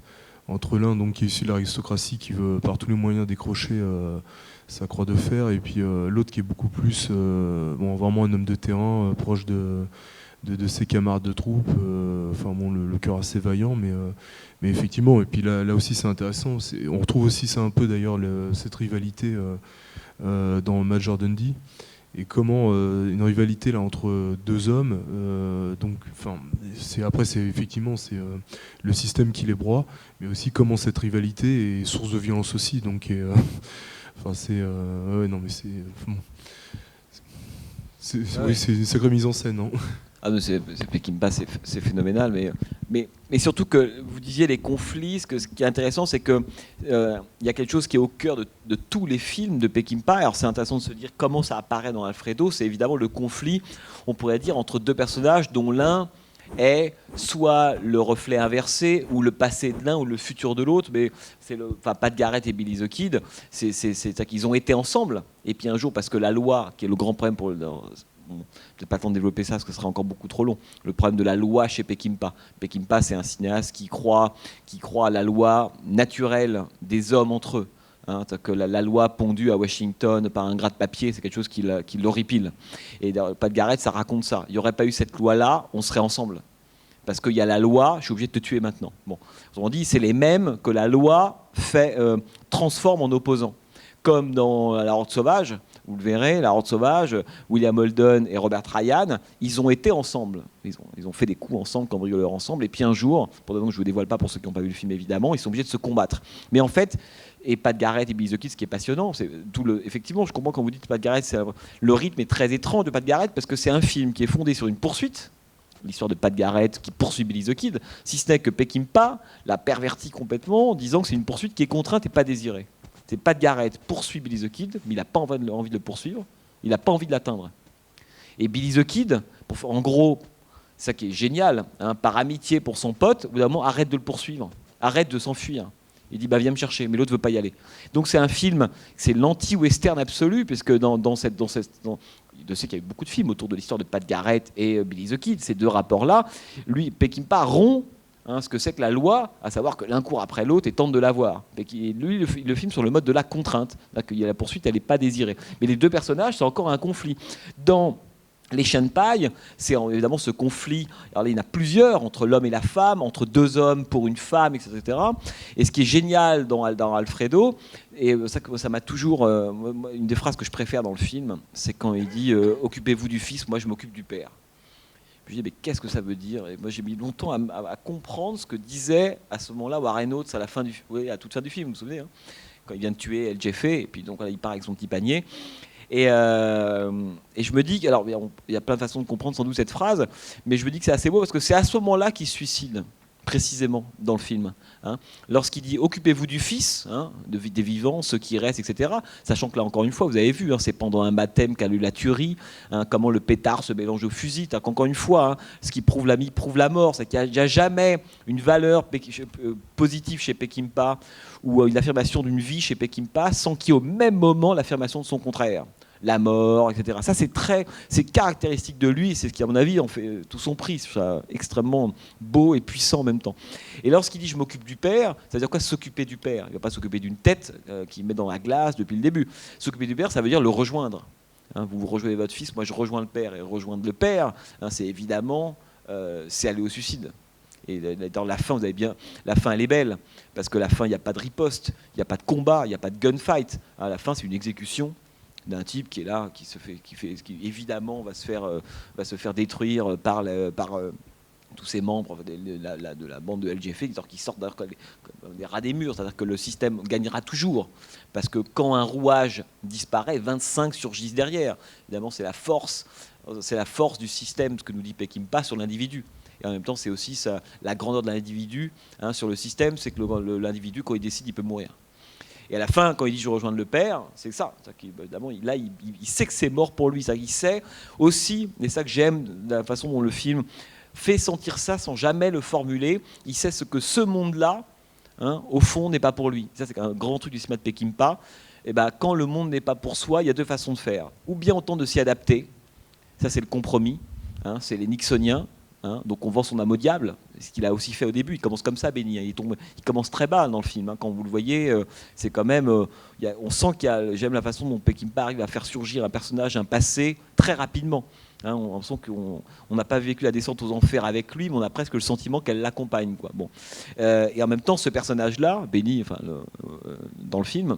Entre l'un donc qui est issu de l'aristocratie qui veut par tous les moyens décrocher sa croix de fer, et puis l'autre qui est beaucoup plus vraiment un homme de terrain proche de ses camarades de troupe, le cœur assez vaillant, mais effectivement, et puis là aussi c'est intéressant, on retrouve aussi ça un peu d'ailleurs cette rivalité dans Major Dundee. Et comment une rivalité là entre deux hommes, c'est effectivement le système qui les broie, mais aussi comment cette rivalité est source de violence aussi. Donc, c'est une sacrée mise en scène, non? Ah non, c'est Peckinpah, c'est phénoménal, mais surtout que vous disiez les conflits, ce qui est intéressant, c'est que y a quelque chose qui est au cœur de tous les films de Peckinpah. Alors c'est intéressant de se dire comment ça apparaît dans Alfredo, c'est évidemment le conflit, on pourrait dire, entre deux personnages dont l'un est soit le reflet inversé, ou le passé de l'un, ou le futur de l'autre, mais Pat Garrett et Billy the Kid, c'est ça qu'ils ont été ensemble, et puis un jour, parce que la loi, qui est le grand problème pour peut-être pas le temps de développer ça parce que ce serait encore beaucoup trop long. Le problème de la loi chez Peckinpah. Peckinpah, c'est un cinéaste qui croit à la loi naturelle des hommes entre eux. Que la loi pondue à Washington par un gratte-papier, c'est quelque chose qui l'horripile. Et Pat Garrett, ça raconte ça. Il n'y aurait pas eu cette loi-là, on serait ensemble. Parce qu'il y a la loi, je suis obligé de te tuer maintenant. Bon. On dit, c'est les mêmes que la loi transforme en opposants. Comme dans La Horde sauvage, vous le verrez, La Horde sauvage, William Holden et Robert Ryan, ils ont été ensemble. Ils ont fait des coups ensemble, cambrioleurs ensemble, et puis un jour, pour des raisons que je ne vous dévoile pas pour ceux qui n'ont pas vu le film évidemment, ils sont obligés de se combattre. Mais en fait, et Pat Garrett et Billy the Kid, ce qui est passionnant, c'est effectivement, je comprends quand vous dites Pat Garrett, le rythme est très étrange de Pat Garrett, parce que c'est un film qui est fondé sur une poursuite, l'histoire de Pat Garrett qui poursuit Billy the Kid, si ce n'est que Peckinpah l'a perverti complètement en disant que c'est une poursuite qui est contrainte et pas désirée. C'est Pat Garrett poursuit Billy the Kid, mais il n'a pas envie de le poursuivre, il n'a pas envie de l'atteindre. Et Billy the Kid, en gros, c'est ça qui est génial, par amitié pour son pote, au bout d'un moment, arrête de le poursuivre, arrête de s'enfuir. Il dit viens me chercher, mais l'autre veut pas y aller. Donc c'est un film, c'est l'anti-western absolu, puisque je sais qu'il y a eu beaucoup de films autour de l'histoire de Pat Garrett et Billy the Kid, ces deux rapports-là. Lui, Peckinpah rompt ce que c'est que la loi, à savoir que l'un court après l'autre et tente de l'avoir. Lui, le film sur le mode de la contrainte, là, qu'il y a la poursuite, elle n'est pas désirée. Mais les deux personnages, c'est encore un conflit. Dans Les Chiens de paille, c'est évidemment ce conflit. Alors, il y en a plusieurs entre l'homme et la femme, entre deux hommes pour une femme, etc. Et ce qui est génial dans Alfredo, et ça m'a toujours... une des phrases que je préfère dans le film, c'est quand il dit « Occupez-vous du fils, moi je m'occupe du père ». Puis je dis, mais qu'est-ce que ça veut dire? Et moi, j'ai mis longtemps à comprendre ce que disait à ce moment-là Warren Oates à toute fin du film, vous vous souvenez, quand il vient de tuer El Jefe, et puis donc il part avec son petit panier. Et je me dis, alors il y a plein de façons de comprendre sans doute cette phrase, mais je me dis que c'est assez beau parce que c'est à ce moment-là qu'il se suicide, précisément dans le film. Lorsqu'il dit occupez-vous du fils, des vivants, ceux qui restent, etc. Sachant que là encore une fois, vous avez vu, c'est pendant un baptême qu'a eu la tuerie, comment le pétard se mélange au fusil. Qu'encore une fois, ce qui prouve la vie prouve la mort, c'est qu'il n'y a jamais une valeur positive chez Peckinpah ou une affirmation d'une vie chez Peckinpah sans qu'il y ait au même moment l'affirmation de son contraire. La mort, etc. Ça, c'est caractéristique de lui, et c'est ce qui, à mon avis, en fait tout son prix. C'est extrêmement beau et puissant en même temps. Et lorsqu'il dit « je m'occupe du père », ça veut dire quoi s'occuper du père? Il ne va pas s'occuper d'une tête qu'il met dans la glace depuis le début. S'occuper du père, ça veut dire le rejoindre. Hein, vous rejoignez votre fils, moi je rejoins le père, et rejoindre le père, hein, c'est évidemment, c'est aller au suicide. Et dans la fin, vous avez bien, la fin elle est belle, parce que la fin, il n'y a pas de riposte, il n'y a pas de combat, il n'y a pas de gunfight. À la fin, c'est une exécution d'un type qui est là, qui évidemment va se faire détruire par tous ses membres de la bande de LGF, qui sortent comme des rats des murs, c'est-à-dire que le système gagnera toujours, parce que quand un rouage disparaît, 25 surgissent derrière. Évidemment, c'est la force du système, ce que nous dit Peckinpah, sur l'individu. Et en même temps, c'est aussi la grandeur de l'individu, hein, sur le système, c'est que l'individu, quand il décide, il peut mourir. Et à la fin, quand il dit je rejoins le père, c'est ça. Évidemment, là, il sait que c'est mort pour lui. Il sait aussi, et c'est ça que j'aime, de la façon dont le film fait sentir ça sans jamais le formuler. Il sait ce que ce monde-là, hein, au fond, n'est pas pour lui. Ça, c'est un grand truc du cinéma de Peckinpah. Et ben, quand le monde n'est pas pour soi, il y a deux façons de faire. Ou bien on tente de s'y adapter. Ça, c'est le compromis. Hein, c'est les Nixoniens. Hein, donc on vend son âme au diable, ce qu'il a aussi fait au début. Il commence comme ça, Benny. Il commence très bas dans le film. Hein, quand vous le voyez, c'est quand même. On sent j'aime la façon dont Peckinpah arrive à faire surgir un personnage, un passé très rapidement. Hein, on sent qu'on n'a pas vécu la descente aux enfers avec lui, mais on a presque le sentiment qu'elle l'accompagne, quoi. Bon. Et en même temps, ce personnage-là, Benny, dans le film,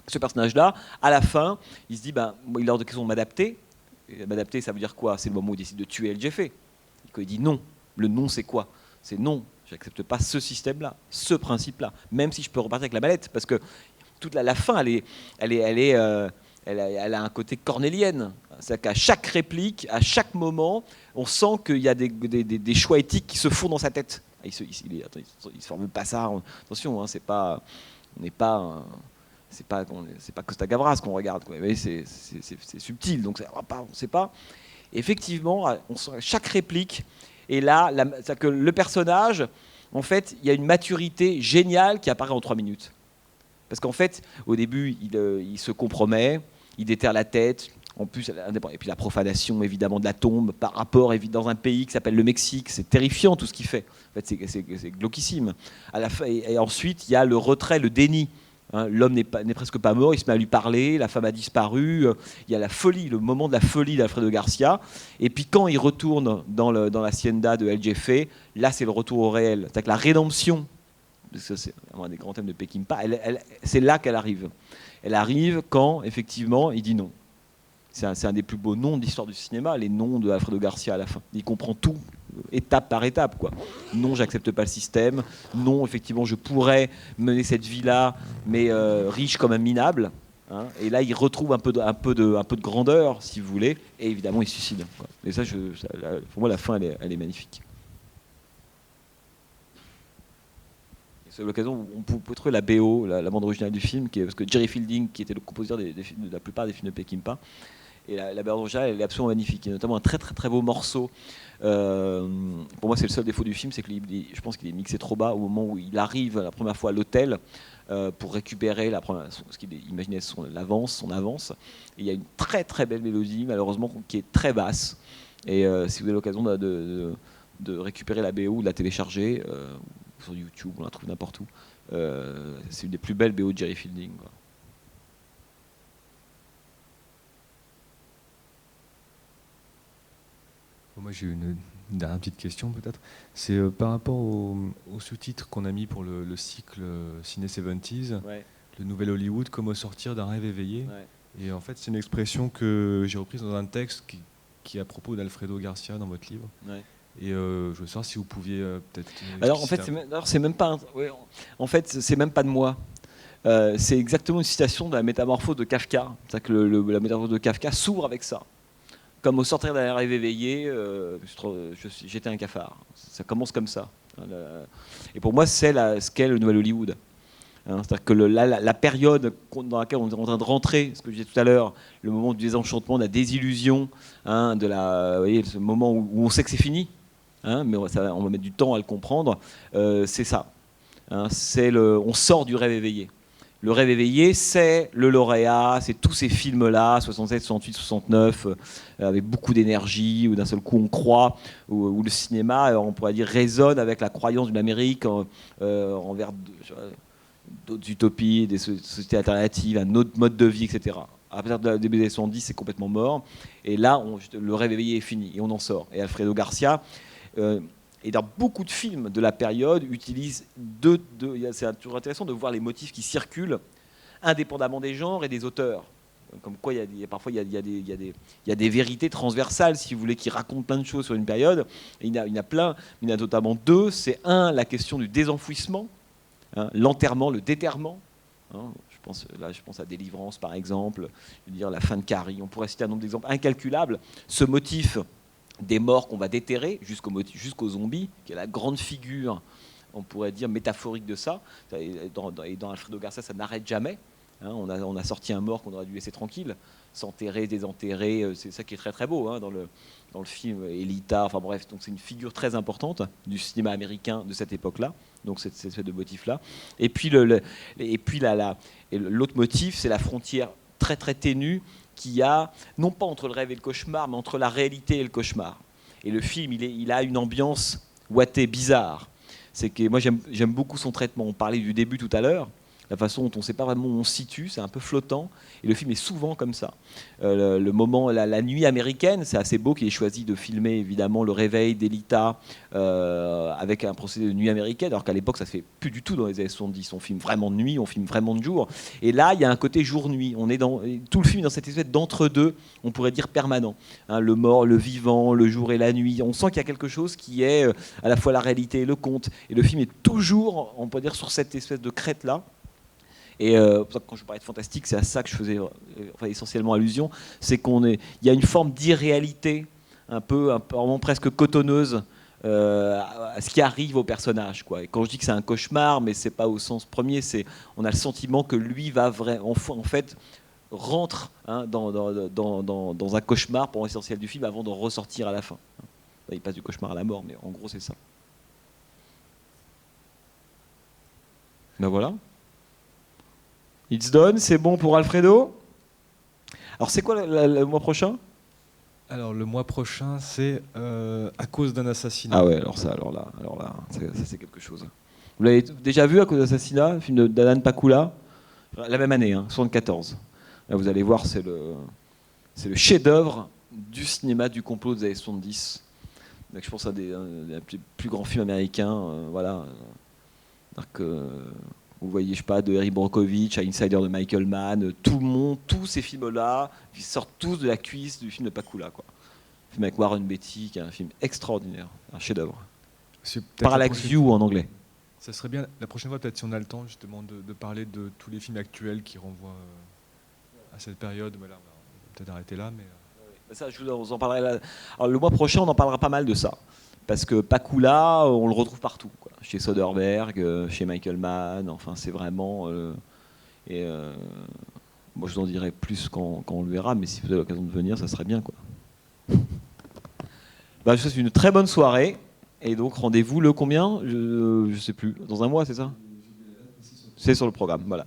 ce personnage-là, à la fin, il se dit, il est hors de question de m'adapter. Et m'adapter, ça veut dire quoi? C'est le moment où il décide de tuer LGF. Quand il dit non, le non c'est quoi? C'est non, j'accepte pas ce système-là, ce principe-là, même si je peux repartir avec la mallette, parce que toute la fin, elle a un côté cornélienne. C'est-à-dire qu'à chaque réplique, à chaque moment, on sent qu'il y a des choix éthiques qui se font dans sa tête. Il se forme pas ça. Attention, hein, c'est pas Costa Gavras qu'on regarde, quoi. C'est subtil, donc on ne sait pas. Effectivement, chaque réplique est là, c'est-à-dire que le personnage, en fait, il y a une maturité géniale qui apparaît en 3 minutes. Parce qu'en fait, au début, il se compromet, il déterre la tête, en plus, et puis la profanation, évidemment, de la tombe, par rapport, dans un pays qui s'appelle le Mexique, c'est terrifiant tout ce qu'il fait. En fait, c'est glauquissime. À la fin, et ensuite, il y a le retrait, le déni. Hein, l'homme n'est presque pas mort, il se met à lui parler, la femme a disparu, il y a la folie, le moment de la folie d'Alfredo Garcia. Et puis quand il retourne dans l'hacienda de LGF, là c'est le retour au réel. C'est-à-dire que la rédemption, c'est un des grands thèmes de Peckinpah, c'est là qu'elle arrive. Elle arrive quand, effectivement, il dit non. C'est un des plus beaux noms de l'histoire du cinéma, les noms de Alfredo Garcia à la fin. Il comprend tout, étape par étape, quoi. Non, j'accepte pas le système. Non, effectivement, je pourrais mener cette vie-là, mais riche comme un minable. Hein. Et là, il retrouve un peu de grandeur, si vous voulez. Et évidemment, il se suicide, quoi. Et ça, pour moi, la fin, elle est magnifique. C'est l'occasion où on peut trouver la BO, la bande originale du film, parce que Jerry Fielding, qui était le compositeur de la plupart des films de Peckinpah, et la bande originale, elle est absolument magnifique. Il y a notamment un très très très beau morceau. Pour moi, c'est le seul défaut du film, c'est que je pense qu'il est mixé trop bas au moment où il arrive la première fois à l'hôtel pour récupérer ce qu'il imaginait son avance. Et il y a une très très belle mélodie, malheureusement, qui est très basse. Et si vous avez l'occasion de récupérer la BO ou de la télécharger, sur YouTube, on la trouve n'importe où. C'est une des plus belles BO de Jerry Fielding, quoi. Moi j'ai une dernière petite question peut-être. C'est par rapport au sous-titre qu'on a mis pour le cycle Ciné 70s, Ouais. le nouvel Hollywood, comment sortir d'un rêve éveillé. Ouais. Et en fait c'est une expression que j'ai reprise dans un texte qui est à propos d'Alfredo Garcia dans votre livre. Ouais. Et je veux savoir si vous pouviez peut-être... Alors en fait, c'est même pas. En fait, c'est même pas de moi. C'est exactement une citation de la métamorphose de Kafka. C'est-à-dire que la métamorphose de Kafka s'ouvre avec ça. Comme au sortir d'un rêve éveillé, j'étais un cafard. Ça commence comme ça. Et pour moi, c'est ce qu'est le nouvel Hollywood. Hein, c'est-à-dire que la période dans laquelle on est en train de rentrer, ce que je disais tout à l'heure, le moment du désenchantement, de la désillusion, hein, vous voyez, ce moment où on sait que c'est fini, hein, mais on va mettre du temps à le comprendre, c'est ça. Hein, on sort du rêve éveillé. Le rêve éveillé, c'est le lauréat, c'est tous ces films-là, 67, 68, 69, avec beaucoup d'énergie, où d'un seul coup on croit, où le cinéma, on pourrait dire, résonne avec la croyance d'une Amérique envers d'autres utopies, des sociétés alternatives, un autre mode de vie, etc. À partir de début des années 70, c'est complètement mort. Et là, le rêve éveillé est fini et on en sort. Et Alfredo Garcia, et dans beaucoup de films de la période, utilise c'est toujours intéressant de voir les motifs qui circulent indépendamment des genres et des auteurs. Comme quoi, parfois, il y a des vérités transversales, si vous voulez, qui racontent plein de choses sur une période. Et il y en a plein, mais il y en a notamment deux. C'est la question du désenfouissement, hein, l'enterrement, le déterrement. Hein, je pense à Délivrance, par exemple, je veux dire, la fin de Carrie. On pourrait citer un nombre d'exemples incalculables. Ce motif des morts qu'on va déterrer jusqu'aux zombies, qui est la grande figure, on pourrait dire, métaphorique de ça. Et dans Alfredo Garcia, ça n'arrête jamais. Hein, on a sorti un mort qu'on aurait dû laisser tranquille, s'enterrer, désenterrer, c'est ça qui est très très beau, hein, dans le film Elita, enfin bref, donc c'est une figure très importante du cinéma américain de cette époque-là, donc cette espèce de motif-là. Et puis l'autre motif, c'est la frontière très très ténue qu'il y a, non pas entre le rêve et le cauchemar, mais entre la réalité et le cauchemar. Et le film, il a une ambiance ouatée, bizarre. C'est que moi j'aime beaucoup son traitement. On parlait du début tout à l'heure. La façon dont on ne sait pas vraiment où on se situe, c'est un peu flottant. Et le film est souvent comme ça. Le moment, la nuit américaine, c'est assez beau qu'il ait choisi de filmer évidemment le réveil d'Elita avec un procédé de nuit américaine, alors qu'à l'époque, ça ne se fait plus du tout dans les années 70. On filme vraiment de nuit, on filme vraiment de jour. Et là, il y a un côté jour-nuit. Tout le film est dans cette espèce d'entre-deux, on pourrait dire permanent. Hein, le mort, le vivant, le jour et la nuit. On sent qu'il y a quelque chose qui est à la fois la réalité et le conte. Et le film est toujours, on peut dire, sur cette espèce de crête-là. Et quand je parlais de fantastique, c'est à ça que je faisais essentiellement allusion, c'est il y a une forme d'irréalité, un peu vraiment presque cotonneuse, à ce qui arrive au personnage, quoi. Et quand je dis que c'est un cauchemar, mais c'est pas au sens premier, on a le sentiment que lui va en fait rentre, hein, dans un cauchemar pour l'essentiel du film avant de ressortir à la fin. Il passe du cauchemar à la mort, mais en gros c'est ça. Ben voilà. It's done, c'est bon pour Alfredo. Alors c'est quoi le mois prochain ? Alors le mois prochain, c'est À cause d'un assassinat. Ah ouais, alors là, ça c'est quelque chose. Vous l'avez déjà vu, À cause d'un assassinat, le film d'Alan Pakula, la même année, hein, 74. Là, vous allez voir, c'est le chef-d'œuvre du cinéma du complot des années 70. Donc, je pense à des plus grands films américains, voilà. Vous voyez, je sais pas, de Erin Brockovich à Insider de Michael Mann, tout le monde, tous ces films-là, ils sortent tous de la cuisse du film de Pakula, quoi. Un film avec Warren Beatty, qui est un film extraordinaire, un chef-d'œuvre. Parallax View en anglais. Ça serait bien, la prochaine fois, peut-être si on a le temps, justement, de parler de tous les films actuels qui renvoient à cette période. Voilà, on va peut-être arrêter là, mais... Ça, je vous en parlerai là. Alors, le mois prochain, on en parlera pas mal de ça. Parce que Pakula, on le retrouve partout, quoi. Chez Soderbergh, chez Michael Mann, enfin c'est vraiment... moi je vous en dirai plus quand on le verra, mais si vous avez l'occasion de venir, ça serait bien, quoi. Je vous souhaite une très bonne soirée, et donc rendez-vous le combien ? Je sais plus, dans un mois, c'est ça ? C'est sur le programme, voilà.